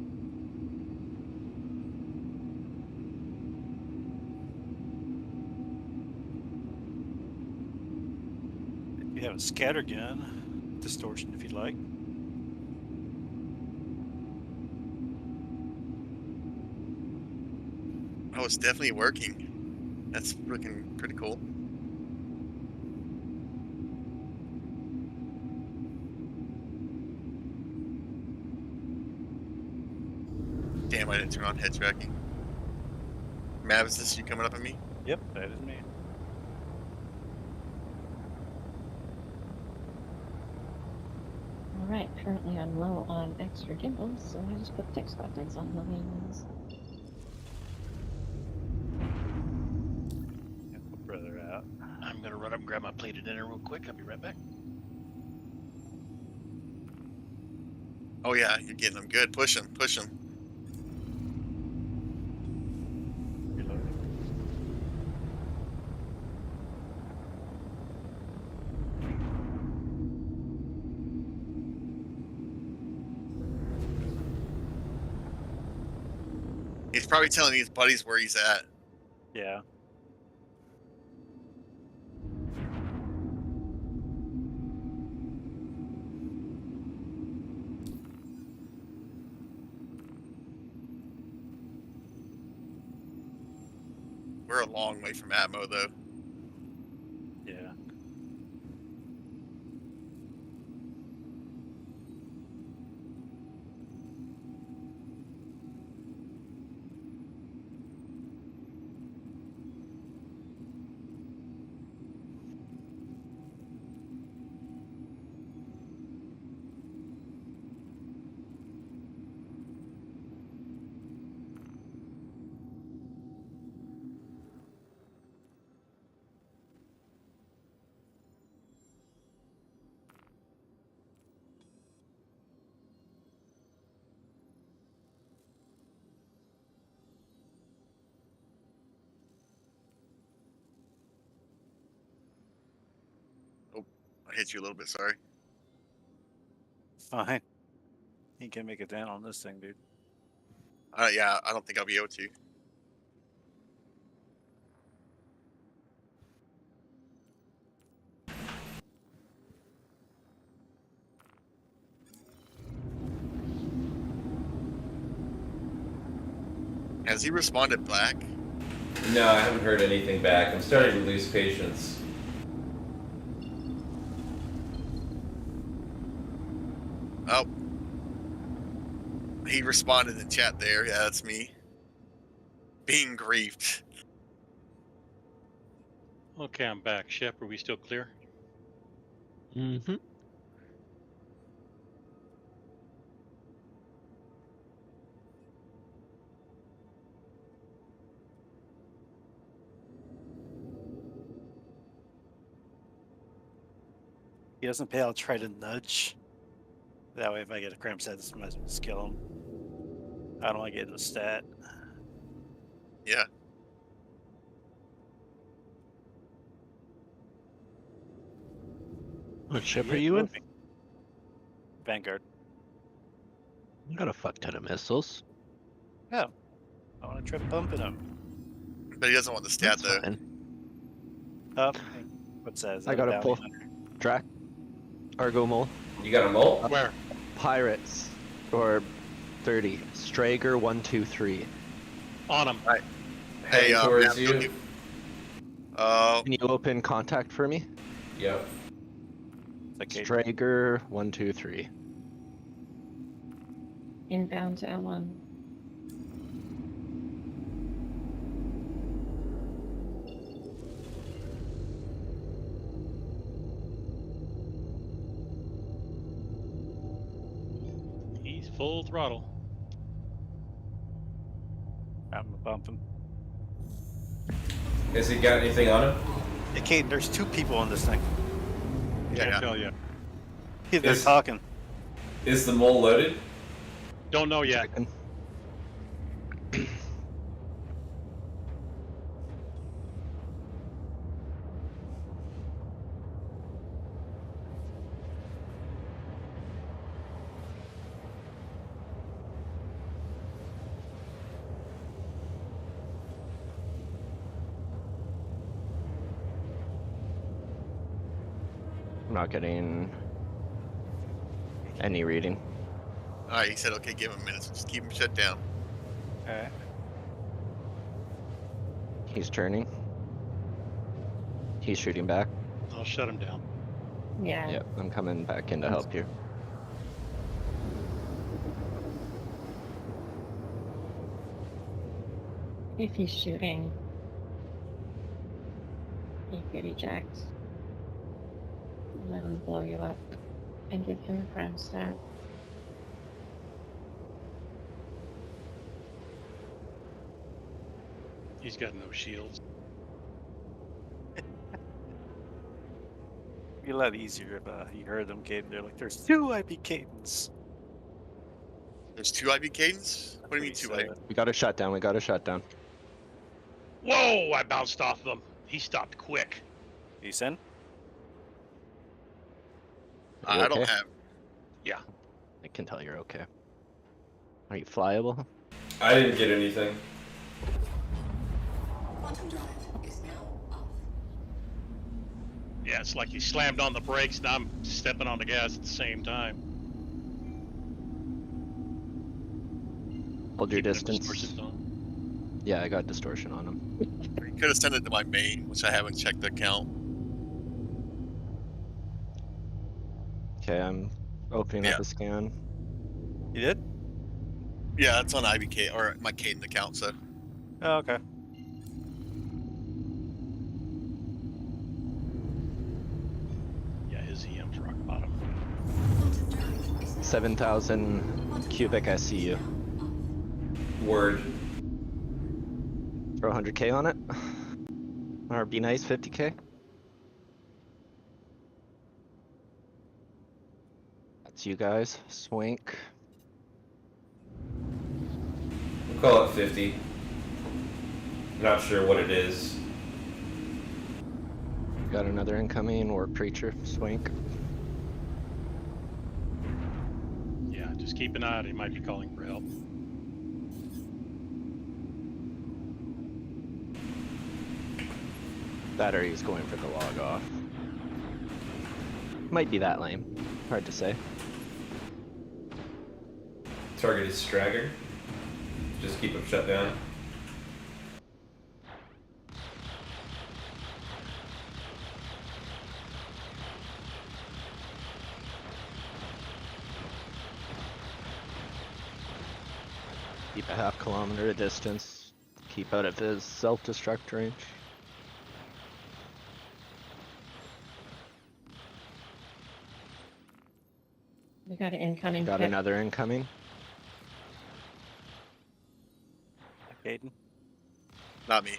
You have a scattergun distortion if you'd like. Oh, it's definitely working. That's freaking pretty cool. Damn, I didn't turn on head tracking. Mav, is this you coming up at me? Yep, that is me. Alright, currently I'm low on extra gimbals, so I just put text buttons on the main ones. Yeah, my brother out. I'm gonna run up and grab my plate of dinner real quick. I'll be right back. Oh yeah, you're getting them good. Push him, push him. Reloading. He's probably telling his buddies where he's at. Yeah. We're a long way from Atmo though. Yeah. I hit you a little bit, sorry. Fine. You can't make it down on this thing, dude. Yeah, I don't think I'll be able to. Has he responded back? No, I haven't heard anything back. I'm starting to lose patience. Oh. He responded in chat there. Yeah, that's me. Being grieved. Okay, I'm back. Shep, are we still clear? Mm-hmm. He doesn't pay, I'll try to nudge. That way, if I get a cramp set, this might as well just kill him. I don't want to get the stat. Yeah. What ship He are is you in? moving. Vanguard. You got a fuck ton of missiles. Yeah. I want to try bumping him. But he doesn't want the stat, That's though. fine. Up. What's that? Is that I got a a bounty pull. hunter? Drac. Argo Mole. You got a mole? Where? Pirates. Or 30. Strager 123. On him. Hey, Heading towards Matt, you. Can you open contact for me? Yep. It's like Strager 123. Inbound to L1. He's full throttle. I'm gonna bump him. Has he got anything on him? Hey, Caden, there's two people on this thing. Yeah, Can't yeah. tell yet. They're Is- talking. Is the mole loaded? Don't know yet. Checking. I'm not getting any reading. Alright, he said, okay, give him a minute. So just keep him shut down. Alright. He's turning. He's shooting back. I'll shut him down. Yeah. Yep, I'm coming back in to help you. If he's shooting, he could eject. Let him blow you up and give him a cram stat. He's got no shields. It'd be a lot easier if you heard them, Caden. They're like, there's two IB Cadens. There's two IB cadence? What do you mean two IB? We got a shutdown. We got a shutdown. Whoa! I bounced off of him. He stopped quick. You send? Are you I don't okay? have. Yeah. I can tell you're okay. Are you flyable? I didn't get anything. Quantum drive is now off. Yeah, it's like he slammed on the brakes and I'm stepping on the gas at the same time. Hold your Keeping the distance. distortions on. Yeah, I got distortion on him. You could have sent it to my main, which I haven't checked the account. Okay, I'm opening up a scan. You did? Yeah, it's on IBK or my Caden account, so. Oh, okay. Yeah, his EM's rock bottom. Quantum drive is now 7,000 cubic SCU. Word. Throw 100k on it. Or be nice, 50k. That's you guys. Swink. We'll call it 50. Not sure what it is. Got another incoming Warp Preacher. Swink. Yeah, just keep an eye out. He might be calling for help. Battery's going for the log off. Might be that lame. Hard to say. Target is Stragger. Just keep him shut down. Keep a half-kilometer distance. Keep out of his self-destruct range. We got an incoming Got pip. another incoming. Caden. Not me.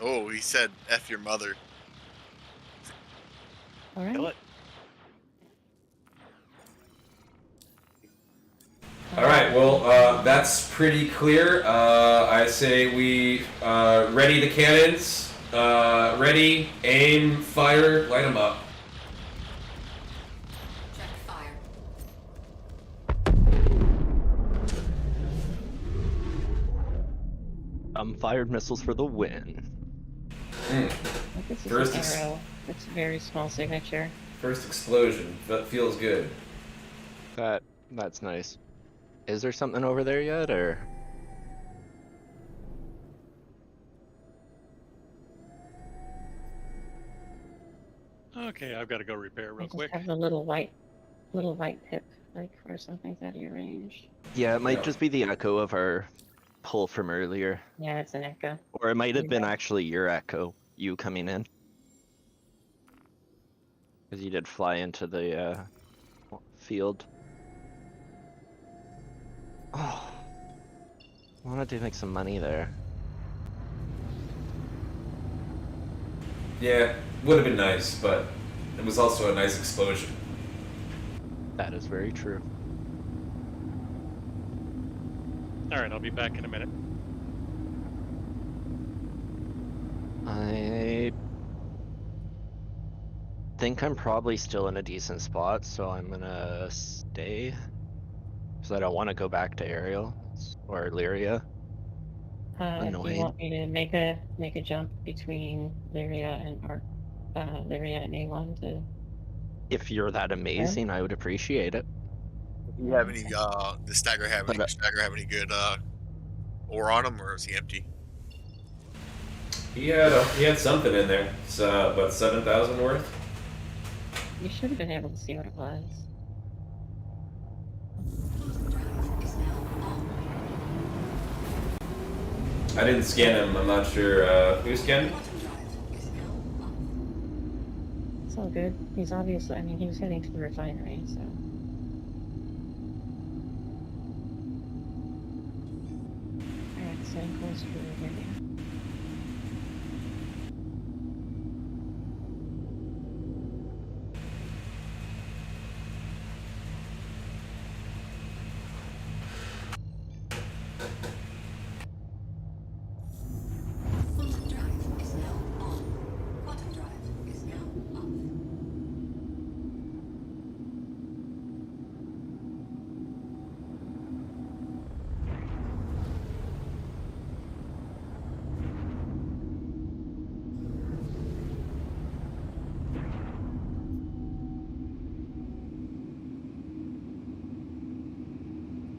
Oh, he said F your mother. All Kill right. it. All right. Well, that's pretty clear. I say we ready the cannons. Ready, aim, fire, light them up. Check fire. Fired missiles for the win. This is First an ex- arrow. It's a very small signature. First explosion. That feels good. That's nice. Is there something over there yet, or? Okay, I've got to go repair I real just quick. have the little white pip, like for something's out of your range. Yeah, it might Yeah. just be the echo of our pull from earlier. Yeah, it's an echo. Or it might have been Yeah. actually your echo, you coming in. Because you did fly into the field. Oh, I wanted to make some money there. Yeah, would have been nice, but it was also a nice explosion. That is very true. All right, I'll be back in a minute. I think I'm probably still in a decent spot, so I'm gonna stay. Because I don't want to go back to Ariel or Lyria. Do you Annoying. want me to make a jump between Lyria and Lyria and A1 to? If you're that amazing, I would appreciate it. Do you have any? Does Stagger have But, any good ore on him, or is he empty? He had something in there. It's about 7,000 worth. You should have been able to see what it was. Quantum drive is now on. I didn't scan him. I'm not sure who scanned him. Quantum drive is now on. It's all good. He's obviously, I mean, he was heading to the refinery, so. Alright, so I'm close to Lyria. Quantum drive is now on. Quantum drive is now off.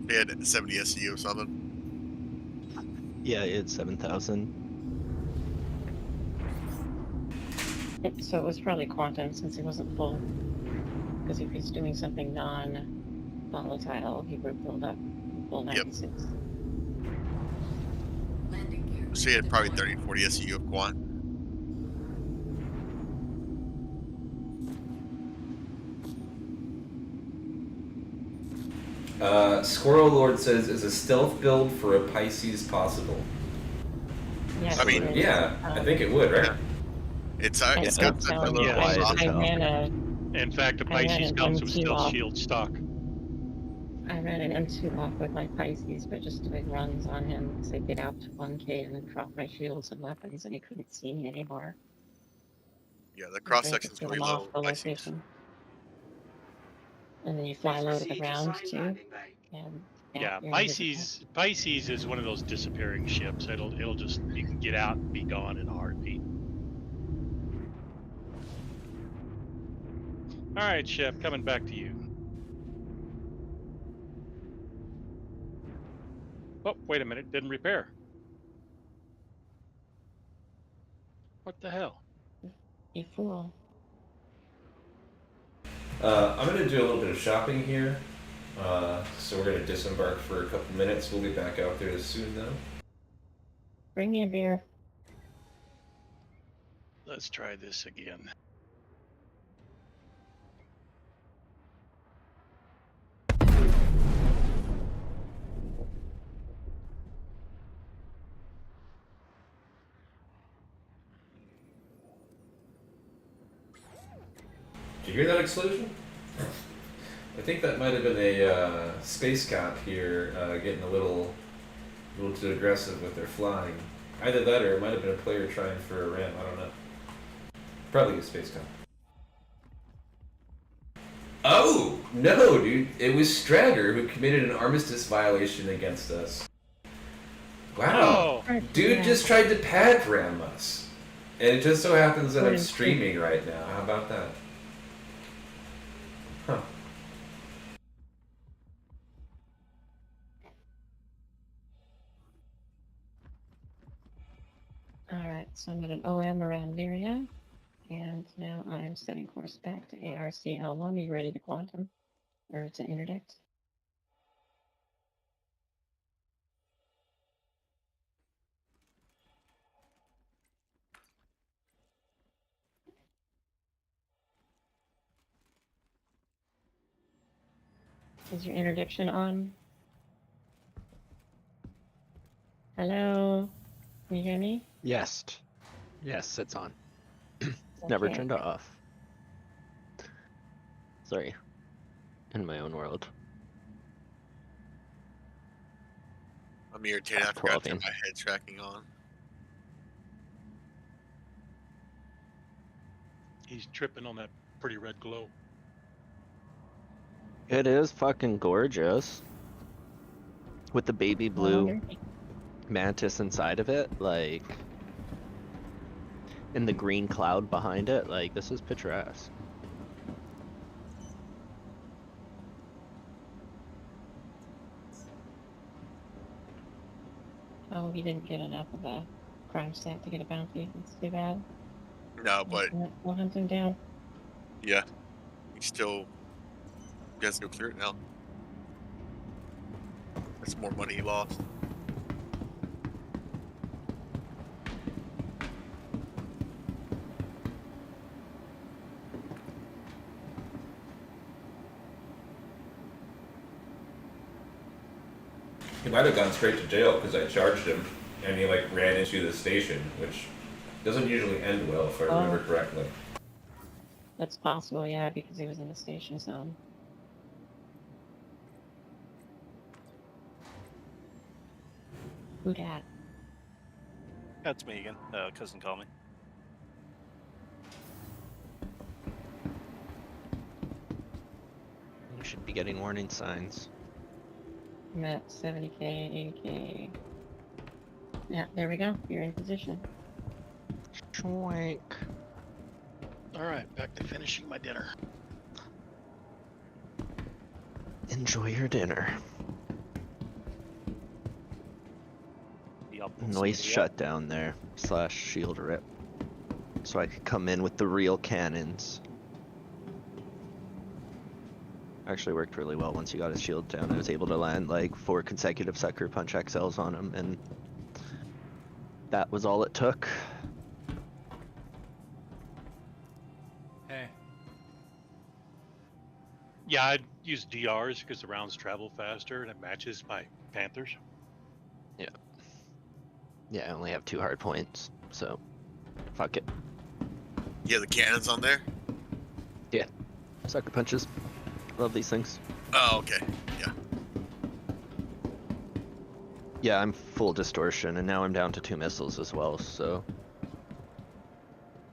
He had 70 SCU or something. yeah, it's 7,000. So it was probably quantum since he wasn't full. Because if he's doing something non-volatile, he would build up full 96. Landing gear. So he had probably deployed. 30, 40 SCU of quant. Squirrel Lord says, is a stealth build for a Pisces possible? Yeah, I mean, Yeah, I think it would, right? Yeah. It's I it's think got so. that little Yeah. glass I option. ran In fact, the I ran Pisces an comes with M2 stealth off. shield stock. I ran an M2 off with my Pisces, but just doing runs on him to get out to 1K and then drop my shields and weapons, and he couldn't see me anymore. Yeah, the I cross had to section's get really him off low. the Pisces. location. And then you fly low to the ground too. And Yeah, you're invisible. Pisces is one of those disappearing ships. It'll just, you can get out and be gone in a heartbeat. All right, Chef, coming back to you. Oh, wait a minute, didn't repair. What the hell? You fool. I'm gonna do a little bit of shopping here. So we're gonna disembark for a couple minutes. We'll be back out there soon, though. Bring me a beer. Let's try this again. Did you hear that explosion? I think that might have been a space cop here getting a little too aggressive with their flying. Either that or it might have been a player trying for a ram. I don't know. Probably a space cop. Oh! No, dude. It was Strager who committed an armistice violation against us. Wow. Oh, Dude just tried to pad ram us. And it just so happens that I'm Wait. streaming right now. How about that? Huh. Alright, so I'm at an OM around Lyria, and now I'm setting course back to ARC-L1. Are you ready to quantum? Or to interdict? Is your interdiction on? Hello? Can you hear me? Yes. Yes, it's on. Never Okay. turned off. Sorry. In my own world. I'm irritated. I Past forgot 12 to turn in. my head tracking on. he's tripping on that pretty red glow. It is fucking gorgeous. With the baby I blue wonder. mantis inside of it, like, and the green cloud behind it, like, this is picturesque. Oh, he didn't get enough of a crime stat to get a bounty. That's too bad. No, but We'll hunt him down. yeah, he still has to go clear it now. That's more money he lost. He might have gone straight to jail because I charged him, and he like ran into the station, which doesn't usually end well if I remember correctly. That's possible, yeah, because he was in the station zone. Who dat? That's me again. Cousin called me. You should be getting warning signs. I'm at 70k, 80k. Yeah, there we go. You're in position. Schwank. All right, back to finishing my dinner. Enjoy your dinner. Y'all pull Noise somebody up. shutdown there, / shield rip. So I could come in with the real cannons. Actually worked really well once you got his shield down. I was able to land like 4 consecutive Sucker Punch XLs on him, and that was all it took. Hey. Yeah, I'd use DRs because the rounds travel faster and it matches my Panthers. Yeah, I only have 2 hard points, so fuck it. You have the cannons on there? Sucker Punches. Love these things. Oh, okay. Yeah. Yeah, I'm full distortion, and now I'm down to 2 missiles as well, so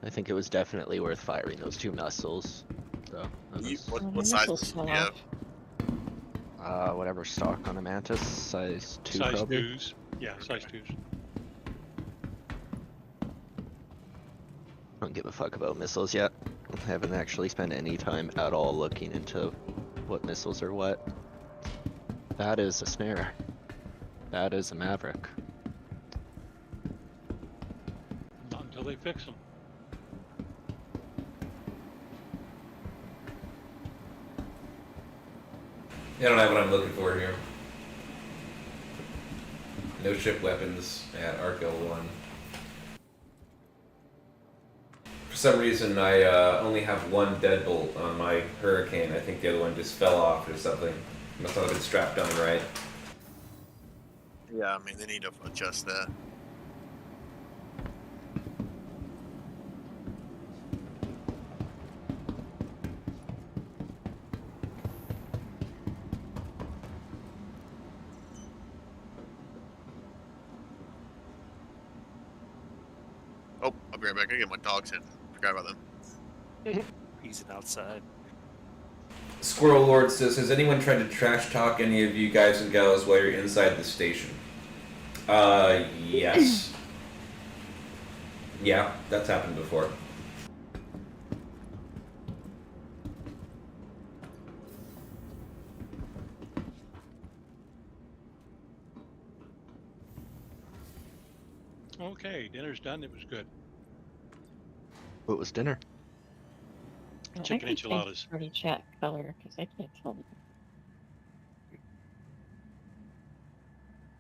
I think it was definitely worth firing those 2 missiles. So that You, was, what size missiles missile fell do you have? off. whatever stock on a Mantis, size 2 Size probably. 2s. Yeah, size 2s. I don't give a fuck about missiles yet. I haven't actually spent any time at all looking into what missiles are what. That is a snare. That is a Maverick. Not until they fix them. I don't have what I'm looking for here. No ship weapons at Arc L1. For some reason, I only have one deadbolt on my Hurricane. I think the other one just fell off or something. Must not have been strapped on right. Yeah, I mean, they need to adjust that. Oh, I'll be right back. I get my dogs in. Forgot about them. Easing outside. Squirrel Lord says, has anyone tried to trash talk any of you guys and gals while you're inside the station? Yes. Yeah, that's happened before. Okay, dinner's done. It was good. What was dinner? Oh, Chicken I keep saying enchiladas. Party chat color because I can't tell them.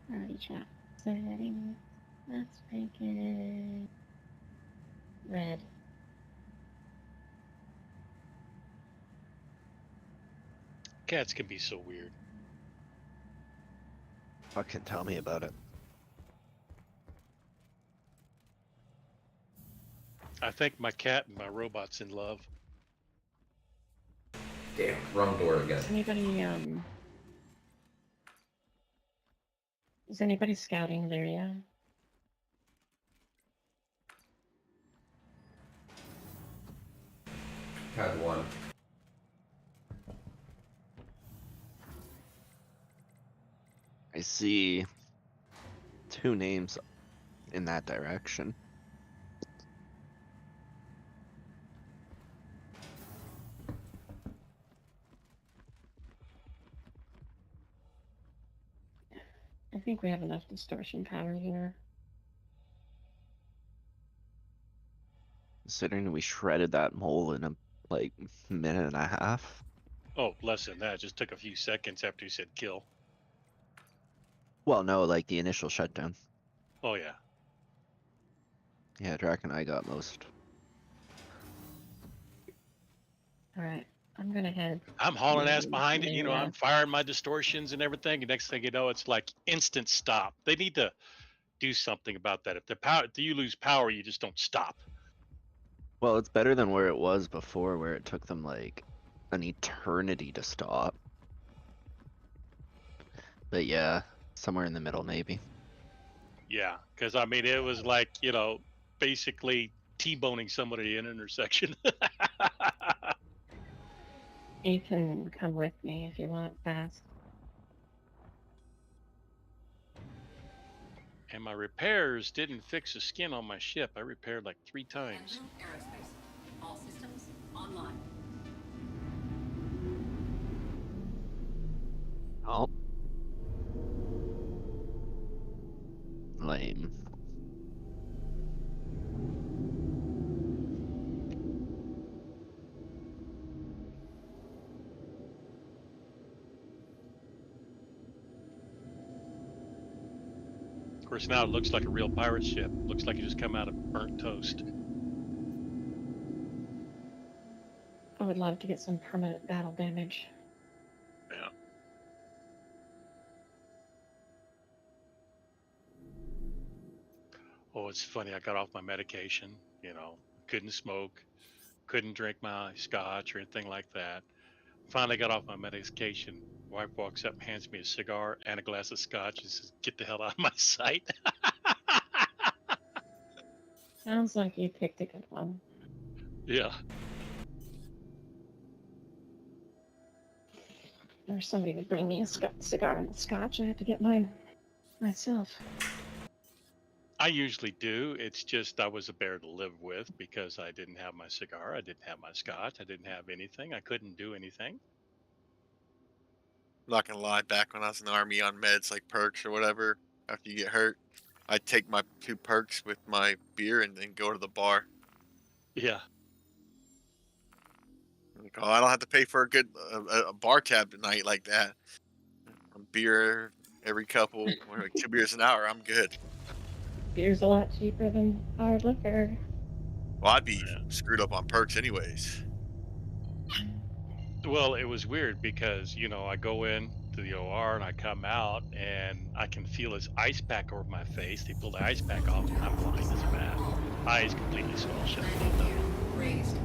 Party chat settings. Let's make it red. Cats can be so weird. Fucking tell me about it. I think my cat and my robot's in love. Damn, wrong door again. Is anybody scouting there yet? Had one. I see 2 names in that direction. I think we have enough distortion power here. Considering we shredded that mole in a minute and a half. Oh, less than that. It just took a few seconds after you said kill. Well, no, like the initial shutdown. Oh, yeah. Yeah, Drac and I got most. Alright, I'm gonna head. I'm hauling ass to behind it. the, You know, I'm firing my distortions and everything. And next thing you know, it's like instant stop. They need to do something about that. If the power, if you lose power, you just don't stop. Well, it's better than where it was before, where it took them like an eternity to stop. But yeah, somewhere in the middle, maybe. Yeah, because I mean, it was like, you know, basically T-boning somebody in an intersection. You can come with me if you want fast. And my repairs didn't fix the skin on my ship. I repaired like 3 times. Aerospace. All systems online. Oh. Lame. Of course, now it looks like a real pirate ship. Looks like it just come out of burnt toast. I would love to get some permanent battle damage. Yeah. Oh, it's funny. I got off my medication. You know, couldn't smoke, couldn't drink my scotch or anything like that. Finally got off my medication. Wife walks up, hands me a cigar and a glass of scotch, and says, "Get the hell out of my sight." Sounds like you picked a good one. Yeah. There's somebody to bring me a cigar and a scotch. I have to get mine myself. I usually do. It's just I was a bear to live with because I didn't have my cigar, I didn't have my scotch, I didn't have anything. I couldn't do anything. I'm not gonna lie, back when I was in the army on meds like perks or whatever, after you get hurt, I'd take my 2 perks with my beer and then go to the bar. Yeah. Like, oh, I don't have to pay for a good a bar tab tonight like that. A beer every couple, or like 2 beers an hour. I'm good. Beer's a lot cheaper than hard liquor. Well, I'd be screwed up on perks anyways. Well, it was weird because, I go in to the OR and I come out and I can feel this ice pack over my face. They pull the ice pack off and I'm blind as a bat. Eyes completely swell shut. Raised.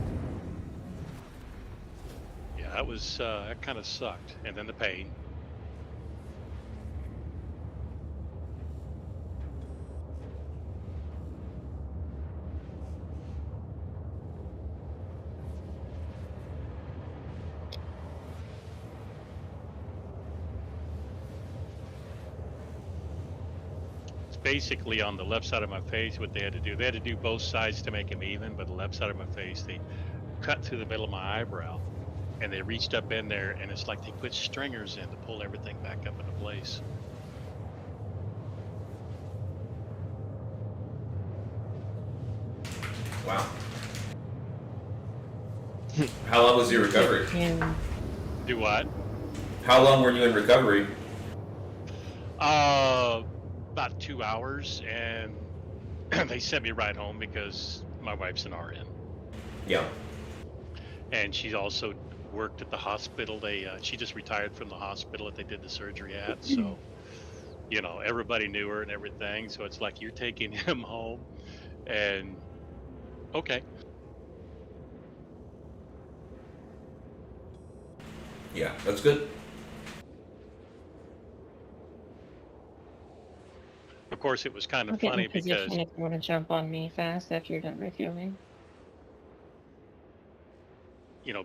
Yeah, that kind of sucked. And then the pain. It's basically on the left side of my face what they had to do. They had to do both sides to make them even, but the left side of my face, they cut through the middle of my eyebrow. And they reached up in there, and it's like they put stringers in to pull everything back up into place. Wow. How long was your recovery? Do what? How long were you in recovery? About 2 hours, and they sent me right home because my wife's an RN, Yeah. and she's also worked at the hospital. She just retired from the hospital that they did the surgery at, so everybody knew her and everything. So it's like you're taking him home, and okay. Yeah, that's good. Of course, it was kind I'll of get in funny because position if you want to jump on me fast after you're done refueling.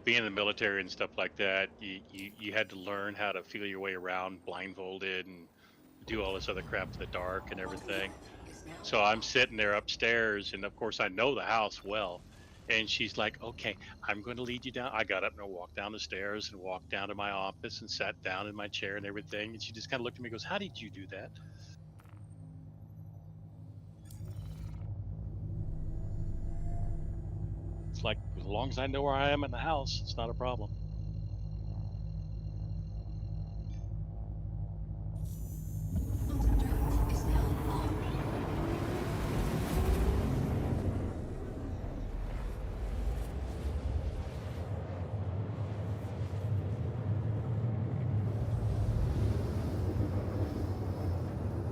being in the military and stuff like that, you had to learn how to feel your way around blindfolded and do all this other crap in the dark and everything. So I'm sitting there upstairs, and of course I know the house well. And she's like, "Okay, I'm going to lead you down." I got up and I walked down the stairs and walked down to my office and sat down in my chair and everything. And she just kind of looked at me and goes, "How did you do that?" It's like, as long as I know where I am in the house, it's not a problem. Is now on.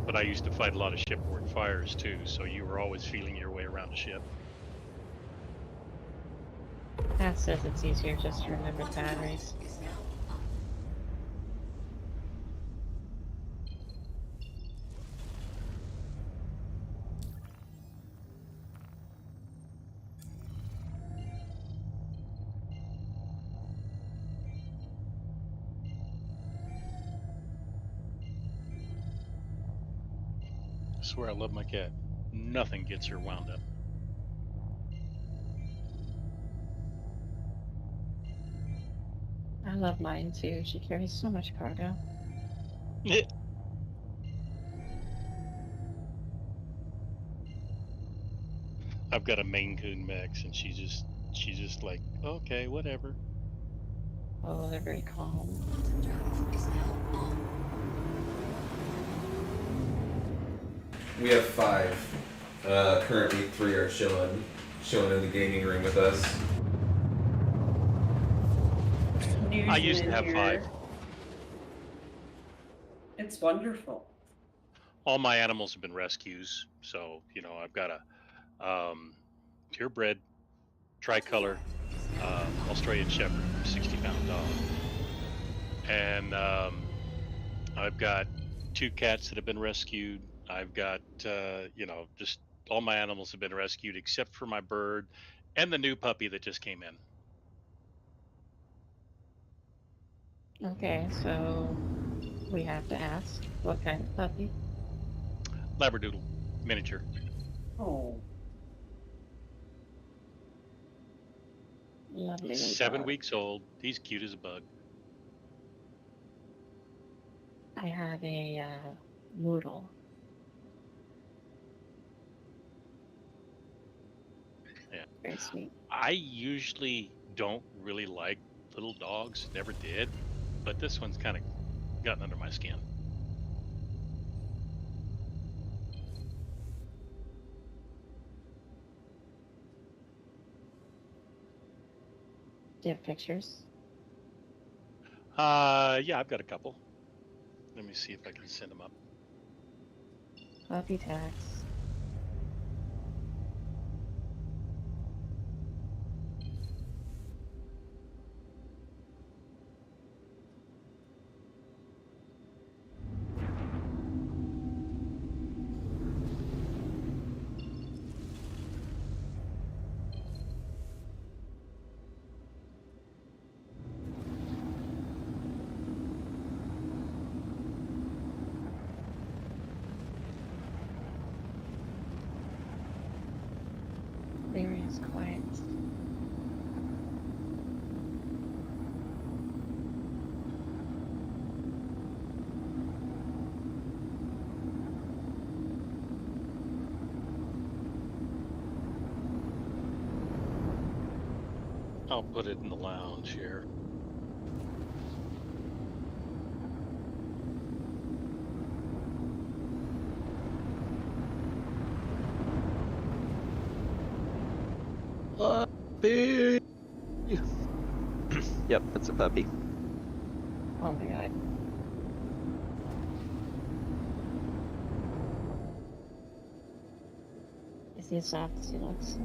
But I used to fight a lot of shipboard fires too, so you were always feeling your way around a ship. That says it's easier just to remember batteries. Is now on. I swear I love my cat. Nothing gets her wound up. I love mine too. She carries so much cargo. I've got a Maine Coon mix, and she's just like, okay, whatever. Oh, they're very calm. Is now on. We have 5. Currently 3 are chilling in the gaming room with us. I used to have 5. It's wonderful. All my animals have been rescues, so I've got a purebred tricolor Australian Shepherd, 60-pound dog, and I've got 2 cats that have been rescued. I've got just all my animals have been rescued except for my bird and the new puppy that just came in. Okay, so we have to ask what kind of puppy. Labradoodle, miniature. Oh, Lovely little 7 dog. weeks old. He's cute as a bug. I have a Moodle. Yeah. Very sweet. I usually don't really like little dogs, never did. But this one's kind of gotten under my skin. Do you have pictures? Yeah, I've got a couple. Let me see if I can send them up. Puppy tax. Area is quiet. I'll put it in the lounge here. Puppy. Yep, that's a puppy. Oh my god. Is he as soft as he looks?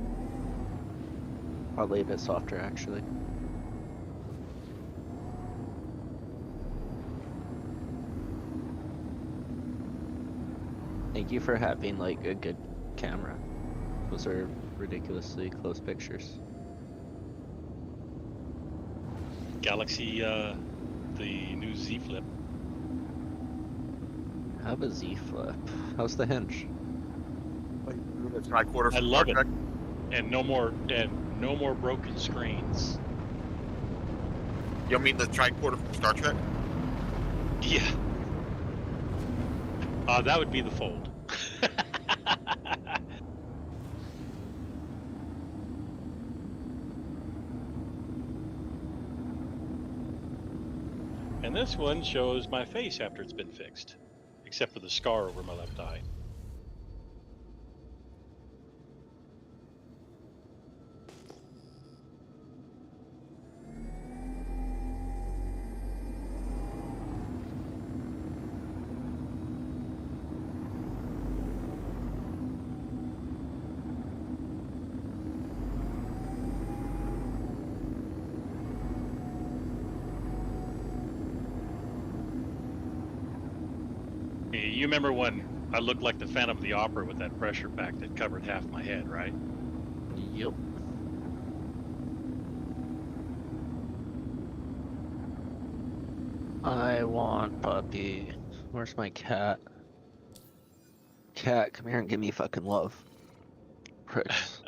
Probably a bit softer, actually. Thank you for having like a good camera. Those are ridiculously close pictures. Galaxy, the new Z Flip. I have a Z Flip. How's the hinge? The tricorder I from love Star it. Trek. And no more broken screens. You mean the tricorder from Star Trek? Yeah. That would be the fold. And this one shows my face after it's been fixed, except for the scar over my left eye. Hey, you remember when I looked like the Phantom of the Opera with that pressure pack that covered half my head, right? Yep. I want puppy. Where's my cat? Cat, come here and give me fucking love. Pricks.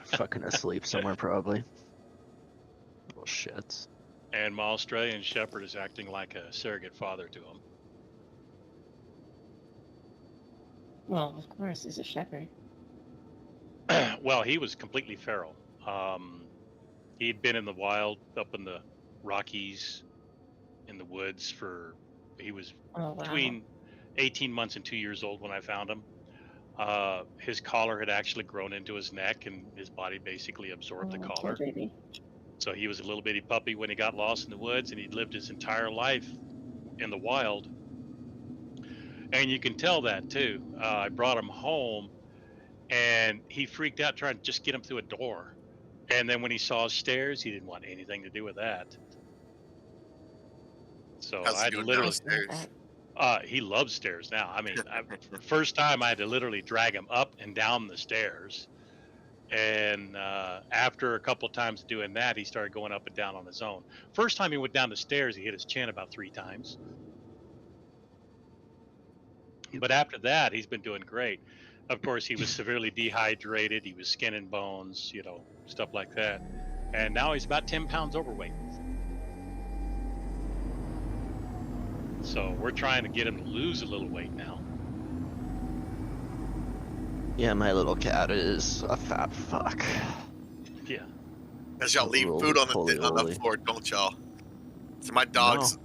Fucking asleep somewhere probably. Little shits. And my Australian Shepherd is acting like a surrogate father to him. Well, of course, he's a shepherd. Well, he was completely feral. He'd been in the wild up in the Rockies, in the woods he was Oh wow. between 18 months and 2 years old when I found him. His collar had actually grown into his neck, and his body basically absorbed the Oh, collar. poor baby. So he was a little bitty puppy when he got lost in the woods, and he'd lived his entire life in the wild. And you can tell that too. I brought him home, and he freaked out trying to just get him through a door. And then when he saw stairs, he didn't want anything to do with that. So How's I he had to doing literally. downstairs? He loves stairs now. I mean, first time I had to literally drag him up and down the stairs, and after a couple of times doing that, he started going up and down on his own. First time he went down the stairs, he hit his chin about 3 times. But after that, he's been doing great. Of course, he was severely dehydrated. He was skin and bones, stuff like that. And now he's about 10 pounds overweight. So we're trying to get him to lose a little weight now. Yeah, my little cat is a fat fuck. Yeah. Cause y'all leave Roly food on poly the oly. floor, don't y'all? So my dogs.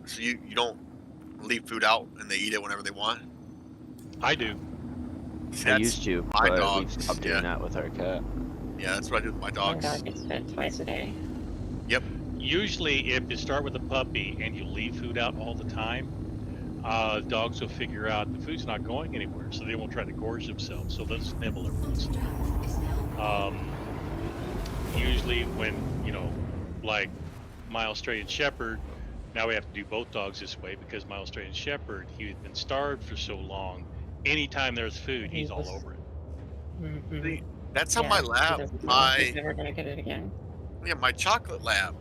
So you don't leave food out and they eat it whenever they want. I do. See, I that's used to, my but we've dogs. stopped doing that with our cat. Yeah, that's what I do with my My dogs. dog gets fed twice a day. Usually, if you start with a puppy and you leave food out all the time, dogs will figure out the food's not going anywhere, so they won't try to gorge themselves. So they'll just nibble every once in a while. Usually, when like my Australian Shepherd, now we have to do both dogs this way because my Australian Shepherd, he had been starved for so long. Anytime there's food, he's all over it. Mm-hmm. See, that's how Yeah, my he lab, doesn't know if he's never gonna get it again. my chocolate lab,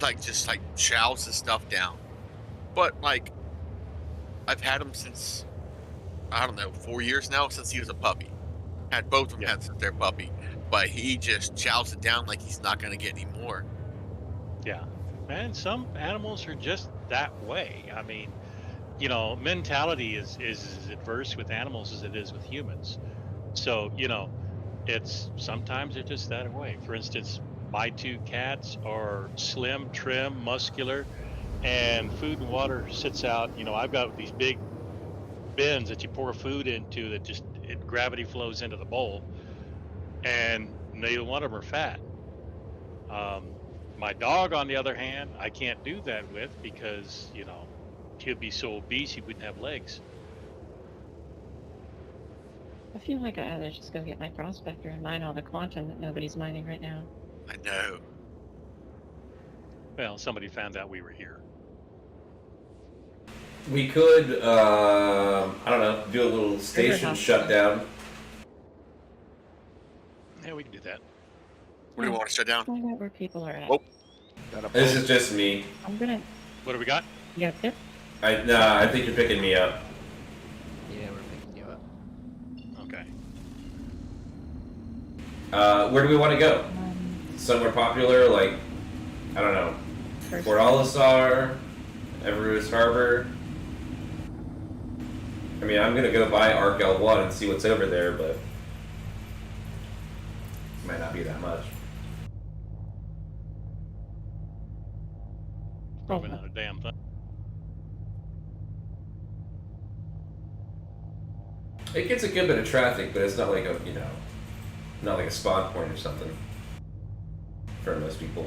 like just like chows his stuff down. But like, I've had him since I don't know 4 years now since he was a puppy. Had both of them Yeah. had since they're puppy, but he just chows it down like he's not gonna get any more. Yeah. And some animals are just that way. I mean, mentality is as adverse with animals as it is with humans. So, it's sometimes they're just that way. For instance, my two cats are slim, trim, muscular, and food and water sits out. I've got these big bins that you pour food into that just gravity flows into the bowl, and neither one of them are fat. Um, my dog, on the other hand, I can't do that with because he'd be so obese he wouldn't have legs. I feel like I ought to just go get my prospector and mine all the quantum that nobody's mining right now. I know. Well, somebody found out we were here. We could, I don't know, do a little station house. shutdown. Yeah, we can do that. What do you want to shut down? Find out where people are at. Oh. This is just me. I'm gonna. What do we got? You got a tip? I think you're picking me up. Yeah, we're picking you up. Okay. Where do we want to go? Somewhere popular, like, I don't know, First. Fort Olisar, Everest Harbor. I mean, I'm gonna go buy Arc L1 and see what's over there, but it might not be that much. Probably not a damn thing. It gets a good bit of traffic, but it's not like not like a spawn point or something for most people.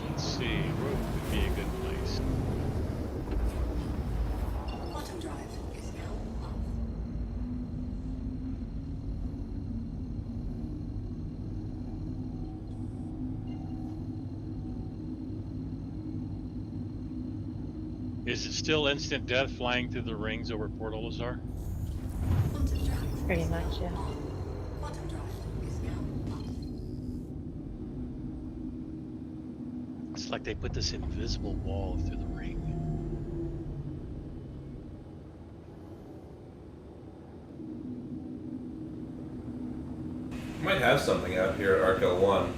Let's see. Where would be a good place? Quantum drive is now off. Is it still instant death flying through the rings over Port Olisar? Quantum drive Pretty is much, now yeah. on. Quantum drive is now off. It's like they put this invisible wall through the ring. Might have something out here at Arc L1.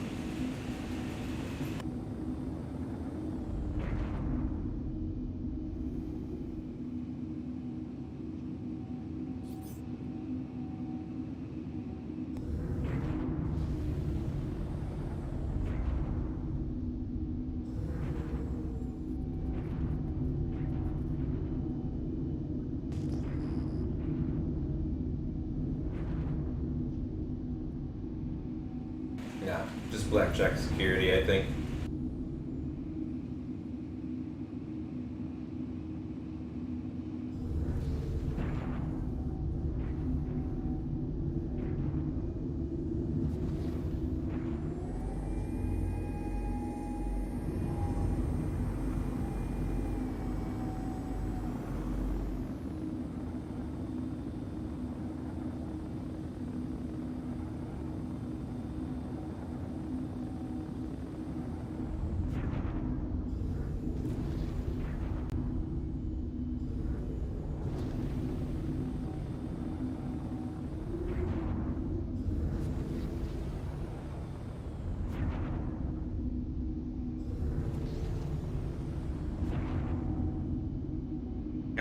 Yeah, just blackjack security, I think.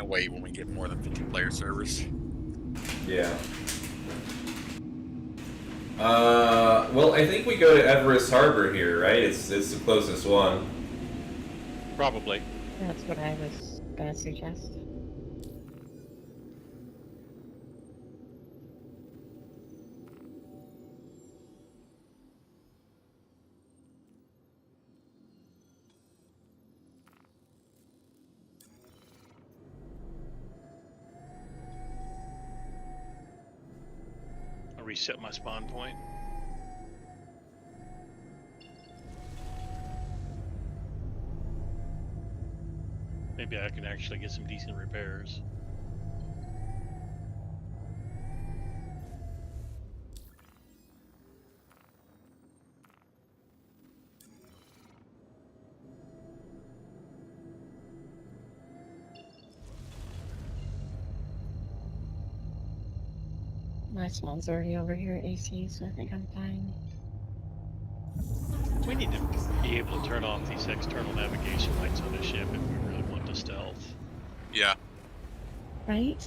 Can't wait when we get more than 50 player servers. Yeah. Well, I think we go to Everest Harbor here, right? It's the closest one. Probably. That's what I was gonna suggest. I'll reset my spawn point. Maybe I can actually get some decent repairs. My spawn's already over here at AC, so I think I'm fine. We need to be able to turn off these external navigation lights on the ship if we really want to stealth. Yeah. Right?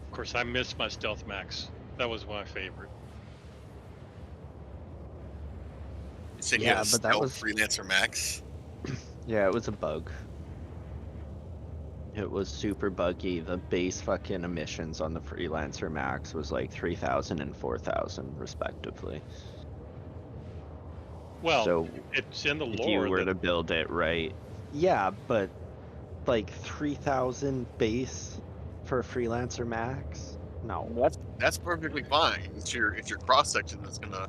Of course, I missed my stealth max. That was my favorite. You said you Yeah, had a but that stealth was- freelancer max. Yeah, it was a bug. It was super buggy. The base fucking emissions on the Freelancer Max was like 3,000 and 4,000 respectively. Well, So it's in the if lore you were that to build it right, yeah, but like 3,000 base for a Freelancer Max? No. That's perfectly fine. It's your cross section that's gonna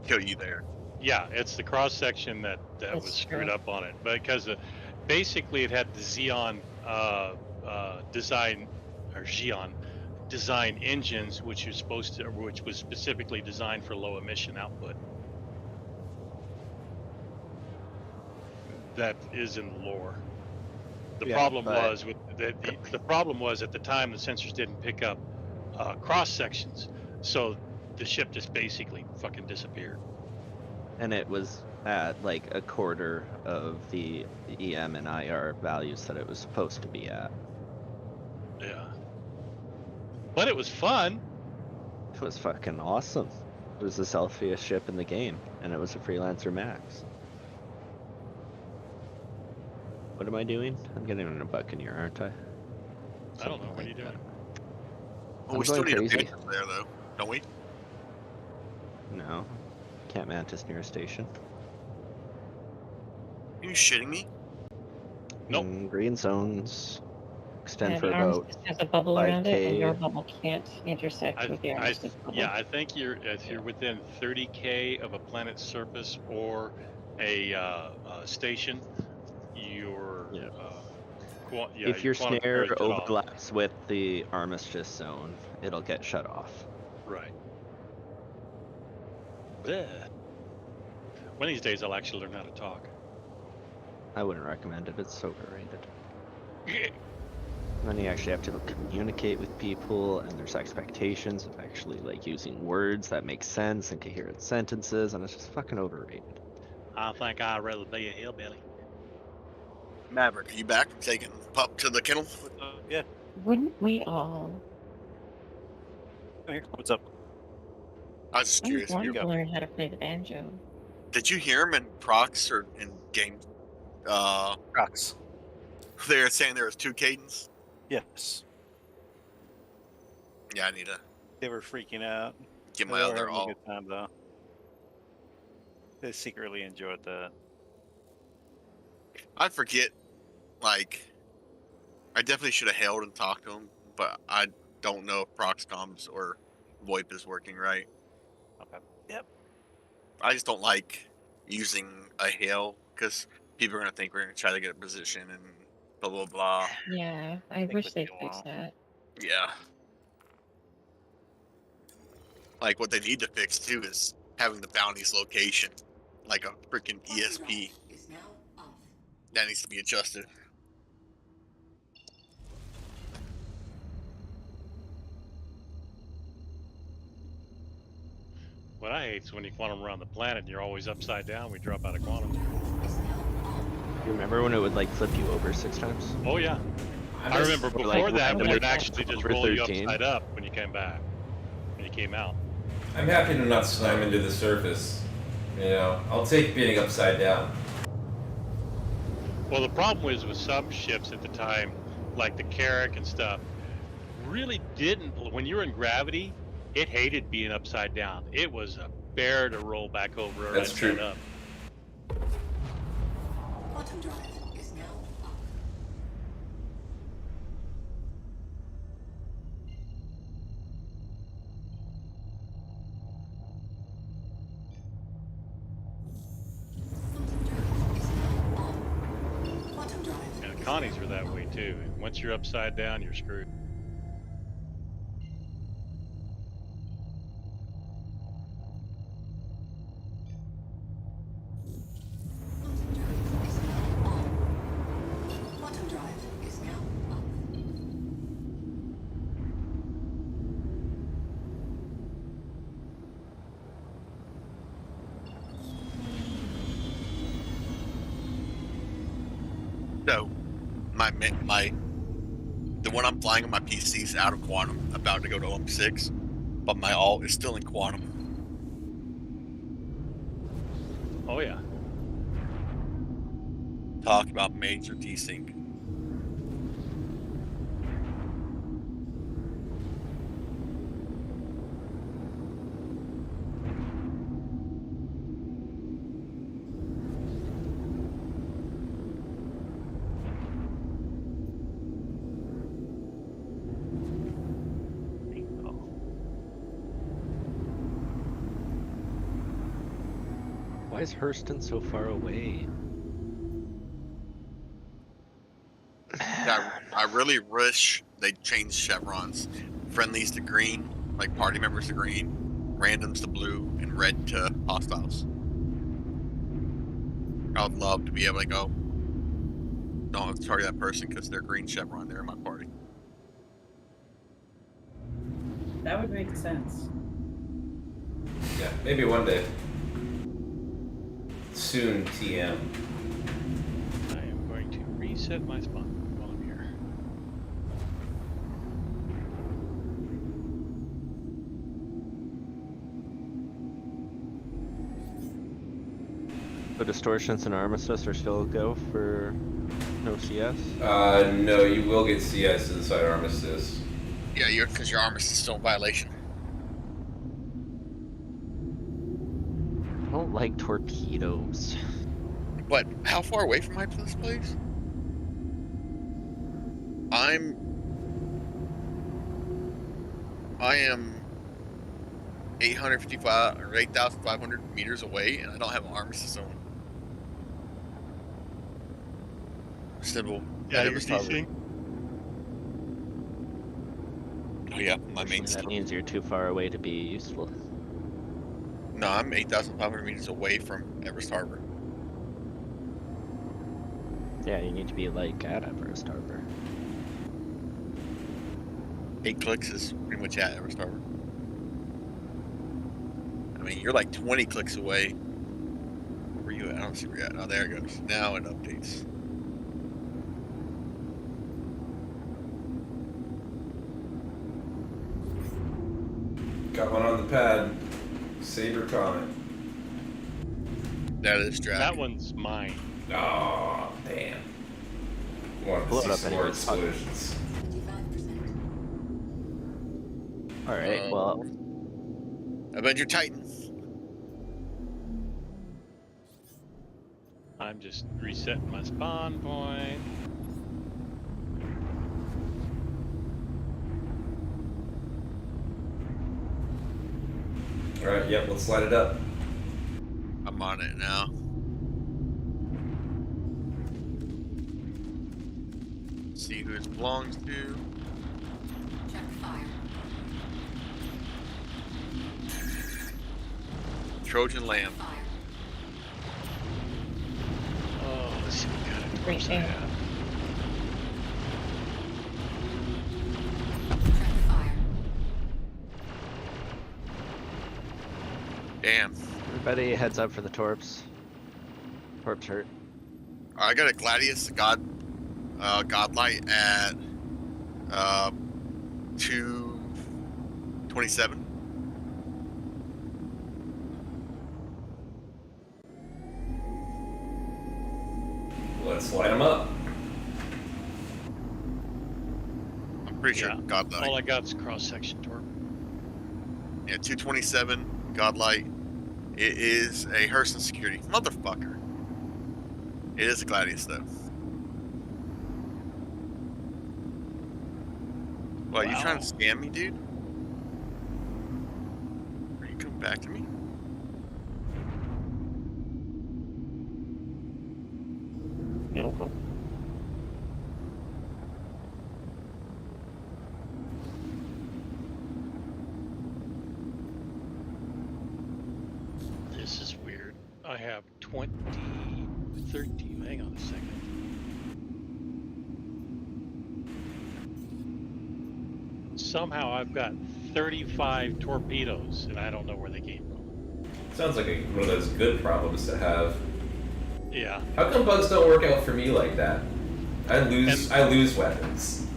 kill you there. yeah, it's the cross section that That's was screwed true. up on it, because basically it had the Xeon design or Xeon design engines, which was specifically designed for low emission output. That is in the lore. The Yeah, problem but- was with the problem was at the time the sensors didn't pick up cross sections, so the ship just basically fucking disappeared. And it was at like a quarter of the EM and IR values that it was supposed to be at. Yeah, but it was fun. It was fucking awesome. It was the selfiest ship in the game, and it was a Freelancer Max. What am I doing? I'm getting in a Buccaneer, aren't I? I don't know. Something What are you like doing? that. Well, I'm we still going need crazy. a mantis there though, don't we? No. Can't mantis near a station. Are you shitting me? Nope. Green zones extend Yeah, for the about armistice has a bubble around it, and 5K. your bubble can't intersect with the armistice bubble. Yeah, I think if you're within 30K of a planet's surface or a station, your Yeah. your If your quantum snare is shut off. overlaps with the armistice zone, it'll get shut off. Right. Bleh. One of these days, I'll actually learn how to talk. I wouldn't recommend it. It's overrated. Then you actually have to communicate with people, and there's expectations of actually like using words that make sense and coherent sentences, and it's just fucking overrated. I think I'd rather be a hillbilly. Maverick, are you back from taking pup to the kennel? Yeah. Wouldn't we all? Come here. What's up? I was just I curious. wanted to learn how to play the banjo. Did you hear him in Prox or in game? Rocks. They're saying there was 2 cadence. Yes. Yeah, I need to They were freaking out. get They my were other having all. a good time though. They secretly enjoyed that. I forget. Like, I definitely should have hailed and talked to him, but I don't know if Proxcoms or VoIP is working right. Okay. Yep. I just don't like using a hail because people are gonna think we're gonna try to get a position and blah blah blah. Yeah, I think wish with they'd you fix all. that. Yeah. Like what they need to fix too is having the bounties location like a freaking ESP. Is now off. That needs to be adjusted. What I hate is when you quantum around the planet and you're always upside down. We drop out of quantum. You remember when it would like flip you over 6 times? Oh yeah, I remember Or, before like, that when randomly it actually just over roll you 13. upside up when you came back, when you came out. I'm happy to not slam into the surface. You know, I'll take being upside down. Well, the problem was with some ships at the time, like the Carrack and stuff, really didn't. When you were in gravity, it hated being upside down. It was a bear to roll back over or That's upside true. up. Quantum drive is now up. Quantum drive. And the Connies were that way too. Once you're upside down, you're screwed. Quantum drive is now up. So, the one I'm flying on my PC is out of quantum, about to go to OM6, but my alt is still in quantum. Oh yeah. Talk about major desync. Why is Hurston so far away? I really wish they changed chevrons. Friendlies to green, like party members to green, randoms to blue, and red to hostiles. I would love to be able to go, don't have to target that person because they're green chevron, they're in my party. That would make sense. Yeah, maybe one day. Soon, TM. I am going to reset my spawn while I'm here. So Distortions and Armistice are still a go for no CS? No, you will get CS inside Armistice. Yeah, because your armor is still in violation. I don't like torpedoes. But how far away from this place? I am 855 or 8,500 meters away, and I don't have an armistice zone. Symbol. Yeah, it you're was probably- desync. Oh yeah, my main. That means you're too far away to be useful. No, I'm 8,500 meters away from Everest Harbor. Yeah, you need to be like at Everest Harbor. 8 clicks is pretty much at Everest Harbor. I mean, you're like 20 clicks away. Where you at? I don't see where you're at. Oh, there it goes. Now it updates. Got one on the pad. Saber Comet. That is draft. That one's mine. Oh, damn. Want Blow to it see up some more anyway. explosions. 75%. Alright, well, Avenger Titan. I'm just resetting my spawn point. Alright, yep, let's light it up. I'm on it now. See who it belongs to. Check fire. Trojan Lamb. Fire. Oh, let's see what kind of Great doors I thing. have. Check fire. Everybody heads up for the torps. Torps hurt. I got a Gladius Godlight at 227. Let's light them up. I'm pretty sure Yeah. Godlight. All I got is cross section torp. Yeah, 227 Godlight. It is a Hurston security. Motherfucker. It is a Gladius though. What, you trying to scam me, dude? Are you coming back to me? No. This is weird. I have 30. Hang on a second. Somehow I've got 35 torpedoes, and I don't know where they came from. Sounds like one of those good problems to have. Yeah. How come bugs don't work out for me like that? I lose weapons.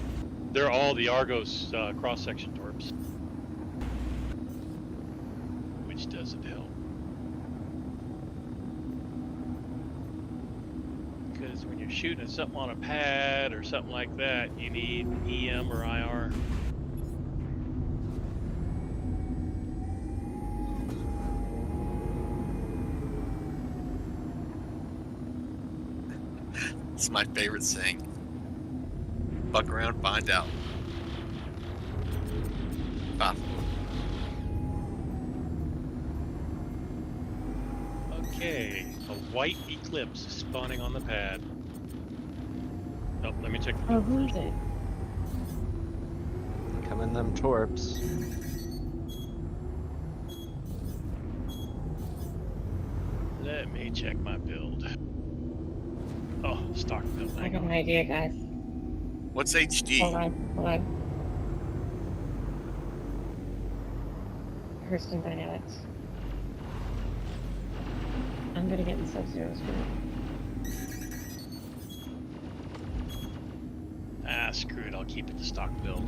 They're all the Argos cross-section torps. Which doesn't help. Because when you're shooting at something on a pad or something like that, you need EM or IR. It's my favorite saying. Fuck around, find out. Stop. Okay, a white eclipse is spawning on the pad. Oh, let me check the Oh, field who first. is it? Come in them torps. Let me check my build. Oh, stock build. I Hang got on. an idea, guys. What's HD? Hold on. Hurston Dynamics. I'm gonna get in Sub-Zero screen. Ah, screw it. I'll keep it to stock build.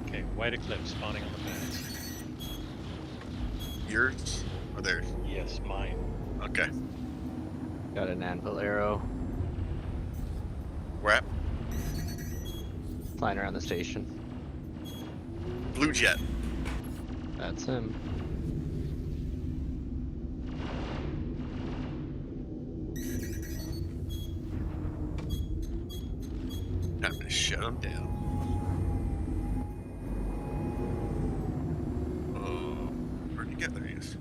Okay, white eclipse spawning on the pads. Yours? Or theirs? Yes, mine. Okay. Got an anvil arrow Where at? flying around the station. Blue Jet. That's him. Time to shut him down. Where'd he get? There he is.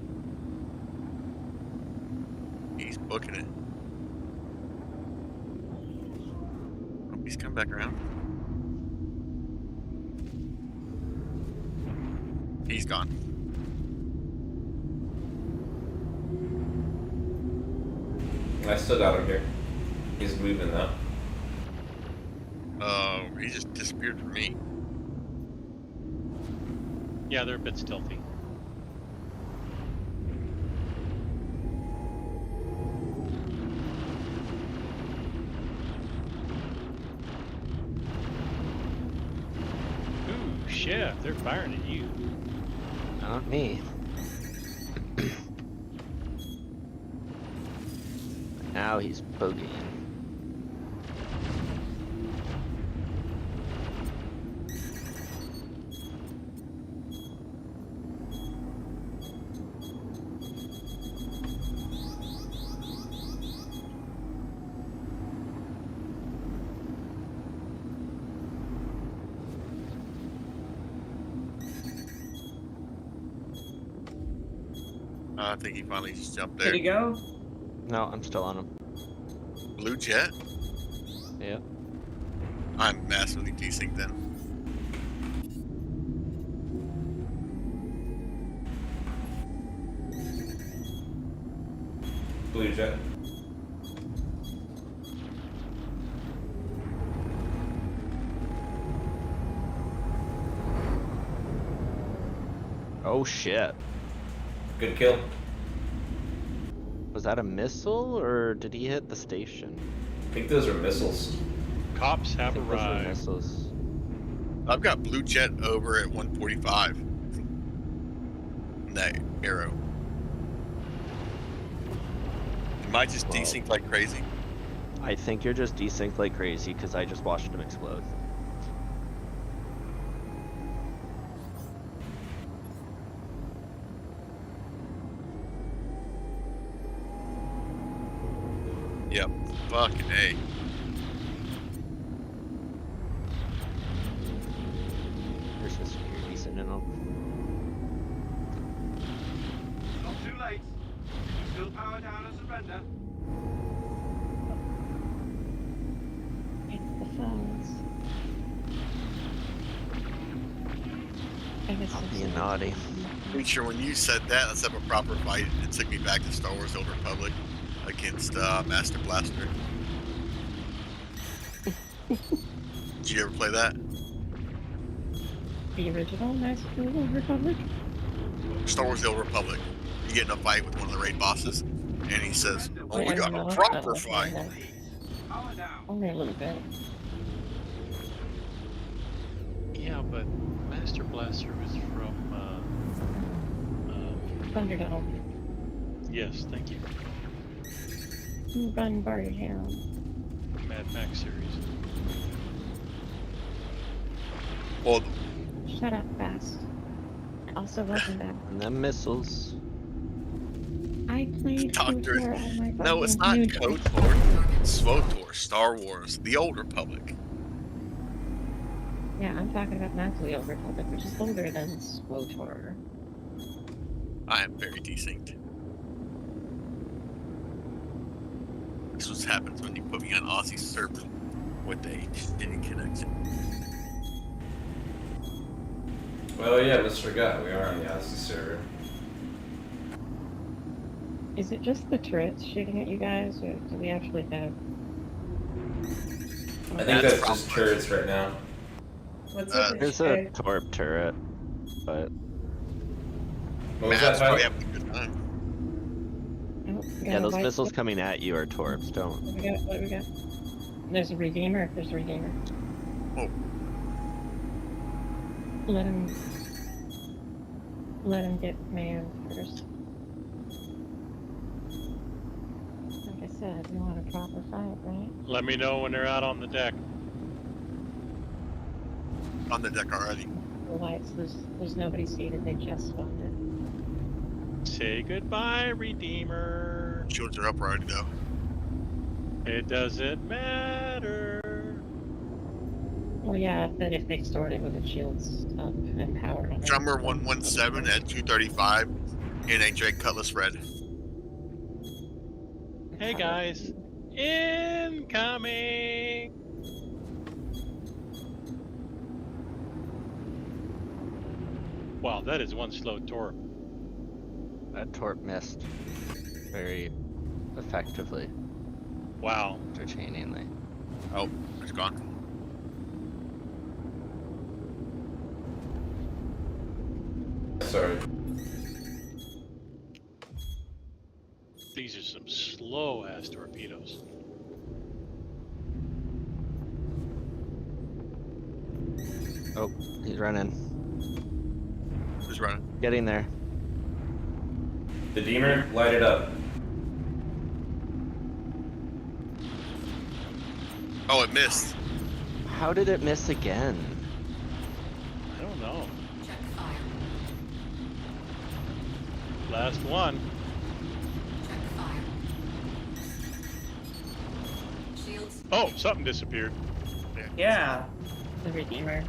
He's booking it. Oh, he's coming back around. He's gone. I still got him here. He's moving though. Oh, he just disappeared from me. Yeah, they're a bit stealthy. Ooh, chef, they're firing at you. Not me. Now he's bogeying. I think he finally just jumped Did there. he go? No, I'm still on him. Blue Jet? Yeah. I'm massively desync then. Blue jet. Oh shit. Good kill. Was that a missile or did he hit the station? I think those are missiles. Cops I have think those were arrived. missiles. I've got blue jet over at 145. In that arrow. Am I just Wow. desynced like crazy? I think you're just desynced like crazy because I just watched him explode. Yep. Fucking A. There's Mr. Kirby sitting in them. Not too late. Still power down and surrender. It's the phones. I guess I'm it's being a- naughty. Pretty sure when you said that, let's have a proper fight. It took me back to Star Wars: The Old Republic against Master Blaster. Did you ever play that? The original Master of the Republic? Star Wars: The Old Republic. You get in a fight with one of the raid bosses, and he says, "Oh, we I got know, a I proper love fight." that. Power down. Only a little bit. Yeah, but Master Blaster was from. Thunderdome. Yes, thank you. Run Bartown. Mad Max series. Well, Shut up, fast. Also, welcome back. And them missiles. I played Doctor- KOTOR on my no, it's fucking not huge- KOTOR. SWOTOR, Star Wars: The Old Republic. Yeah, I'm talking about not the Old Republic, which is older than SWOTOR. I am very desynced. This is what happens when you put me on Aussie server with a shitty connection. Well, yeah, let's forget. We are on the Aussie server. Is it just the turrets shooting at you guys, or do we actually have... I think that's just turrets right now. What's Uh, up, There's a torp turret, but What was that, Matt's probably Tyler? having a good time. Oh, we got yeah, a those white- missiles coming at you are torps. Don't. What do we got? What do we got? There's a Redeemer. There's a Redeemer. Oh. Let him get manned first. Like I said, we want a proper fight, right? Let me know when they're out on the deck. On the deck already. The lights, there's nobody seated, they just spawned it. Say goodbye, Redeemer. Shields are up already though. It doesn't matter. Well, yeah, but if they stored it with the shields up and powered on it. Drummer 117 at 235 in a Drake Cutlass red. Hey guys, incoming. Wow, that is one slow torp. That torp missed very effectively, Wow. entertainingly. Oh, it's gone. Sorry. These are some slow ass torpedoes. Oh, he's running. Who's running? Getting there. The Deemer, light it up. Oh, it missed. How did it miss again? I don't know. Check fire. Last one. Check fire. Shields. Oh, something disappeared. Yeah. The Redeemer.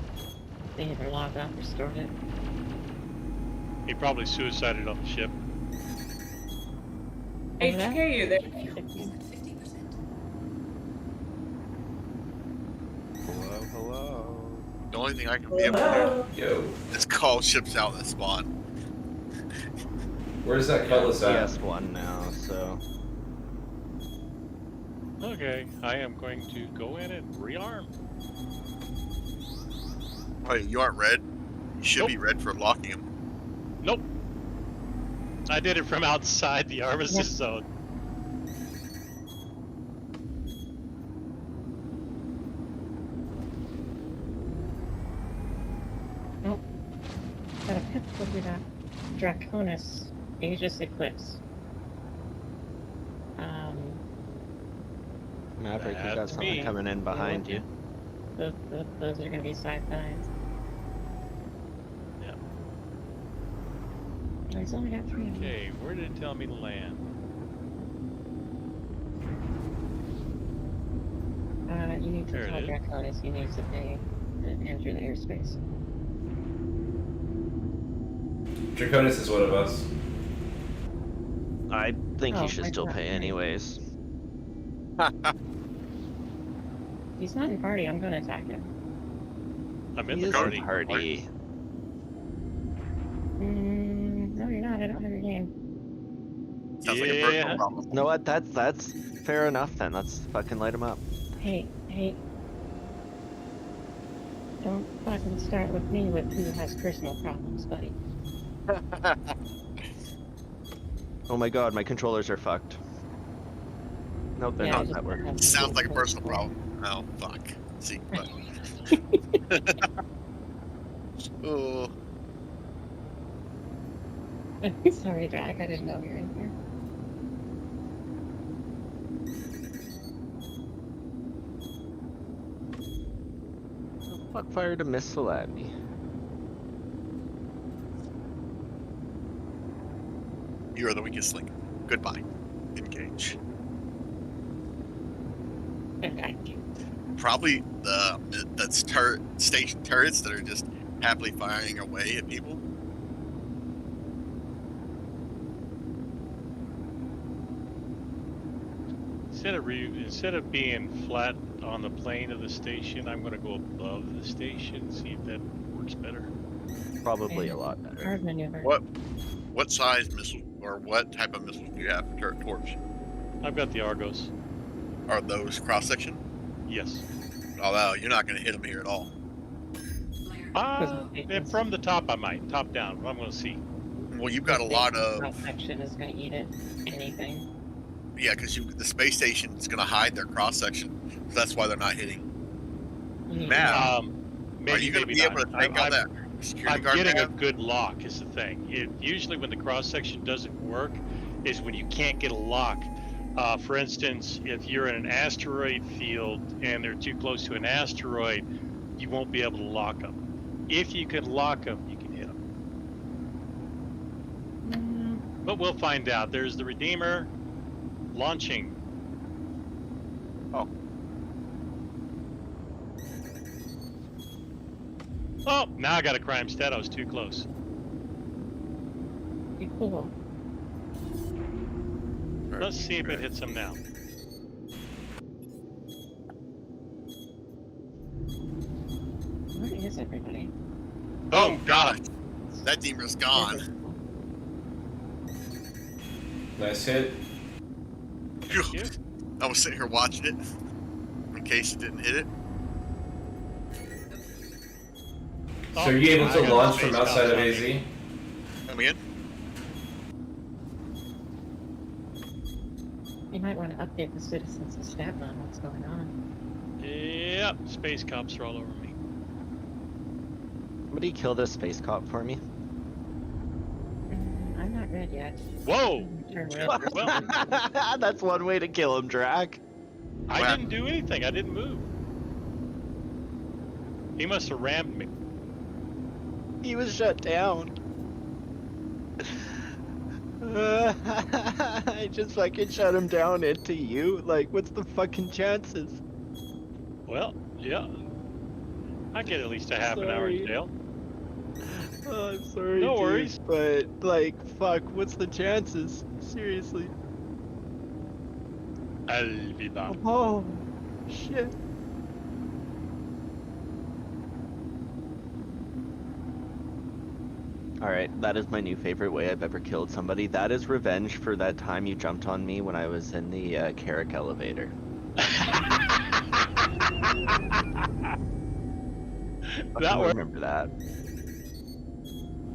They either logged off or stored it. He probably suicided on the ship. Over there? HK, you there? 50%. Hello, hello. The only thing I can be able to Hello? Yo. do is call ships out that spawn. Where's that Cutlass at? PS1 now, so Okay, I am going to go in and rearm. Oh, you aren't red. You should Nope. be red for locking him. Nope. I did it from outside the armistice zone. Oh, got a pip with that Draconis Aegis Eclipse. Maverick, you got That's something me. coming in behind you. Those are gonna be sci-fis. Yep. He's only got 3 of them. Okay, where did it tell me to land? You need to There tell it is. Draconis he needs to pay to enter the airspace. Draconis is one of us. I think Oh, he should I still thought- pay right. anyways. He's not in party, I'm gonna attack him. I'm in He the is party. in party. No, you're not. I don't have your name. Sounds like a personal Yeah. problem. You know what? That's fair enough then. Let's fucking light him up. Hey. Don't fucking start with me with who has personal problems, buddy. Oh my god, my controllers are fucked. Nope, they're Yeah, I not. just That worked. have to Sounds do like a it personal first. problem. Oh, fuck. See, but... oh, Sorry, Jack. I didn't know you were in here. The fuck fired a missile at me. you are the weakest link. Goodbye. Engage. Okay. Probably that's station turrets that are just happily firing away at people. Instead of being flat on the plane of the station, I'm going to go above the station, see if that works better. Probably a lot better. Hard maneuver. What size missiles or what type of missiles do you have for turret torch? I've got the Argos. Are those cross section? Yes. Oh, wow, you're not going to hit them here at all. From the top, I might. Top down. I'm going to see. Well, you've got a lot of section is gonna eat it. Anything. yeah, because the space station is going to hide their cross section, so that's why they're not hitting. You need Matt, Maybe, are you going to maybe be not. able to take out that security I'm guard? getting a Matt? good lock is the thing. Usually when the cross section doesn't work is when you can't get a lock. For instance, if you're in an asteroid field and they're too close to an asteroid, you won't be able to lock them. If you can lock them, you can hit them. But we'll find out. There's the Redeemer launching. Oh, now I got a crime stat. I was too close. Be cool. Let's see if it hits him now. Where is everybody? Oh, God. That demon's gone. Nice hit. you. I was sitting here watching it in case it didn't hit it. So are you able I to got launch space from outside of cops on AZ? me. Come again? You might want to update the citizens of stat on what's going on. Yep, space cops are all over me. Somebody kill this space cop for me. I'm not red yet. Whoa! Turn red. Well, That's one way to kill him, Drac. I didn't do anything. I didn't move. He must have rammed me. He was shut down. I just fucking shut him down into you. Like, what's the fucking chances? Well, yeah. I get at least a half an hour in Sorry. jail. Oh, I'm sorry, No dude, worries. but like, fuck, what's the chances? Seriously. I'll be back. Oh, shit. Alright, that is my new favorite way I've ever killed somebody. That is revenge for that time you jumped on me when I was in the Carrick elevator. That I worked. remember that.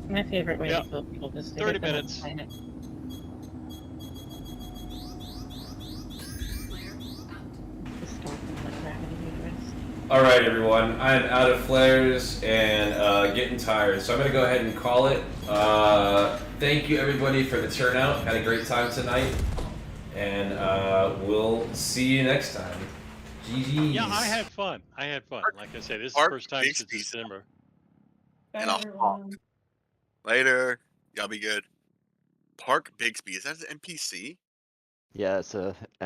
My favorite way Yeah, to kill people is to 30 hit them with minutes. a planet. To stop them like gravity universe. All right, everyone. I'm out of flares and getting tired, so I'm gonna go ahead and call it. Thank you, everybody, for the turnout. Had a great time tonight, and we'll see you next time. GG's. Yeah, I had fun. Like I said, this is the Park first time since Bixby's December. and I'll talk. Later. Y'all be good. Park Bigsby. Is that an NPC? Yeah, it's a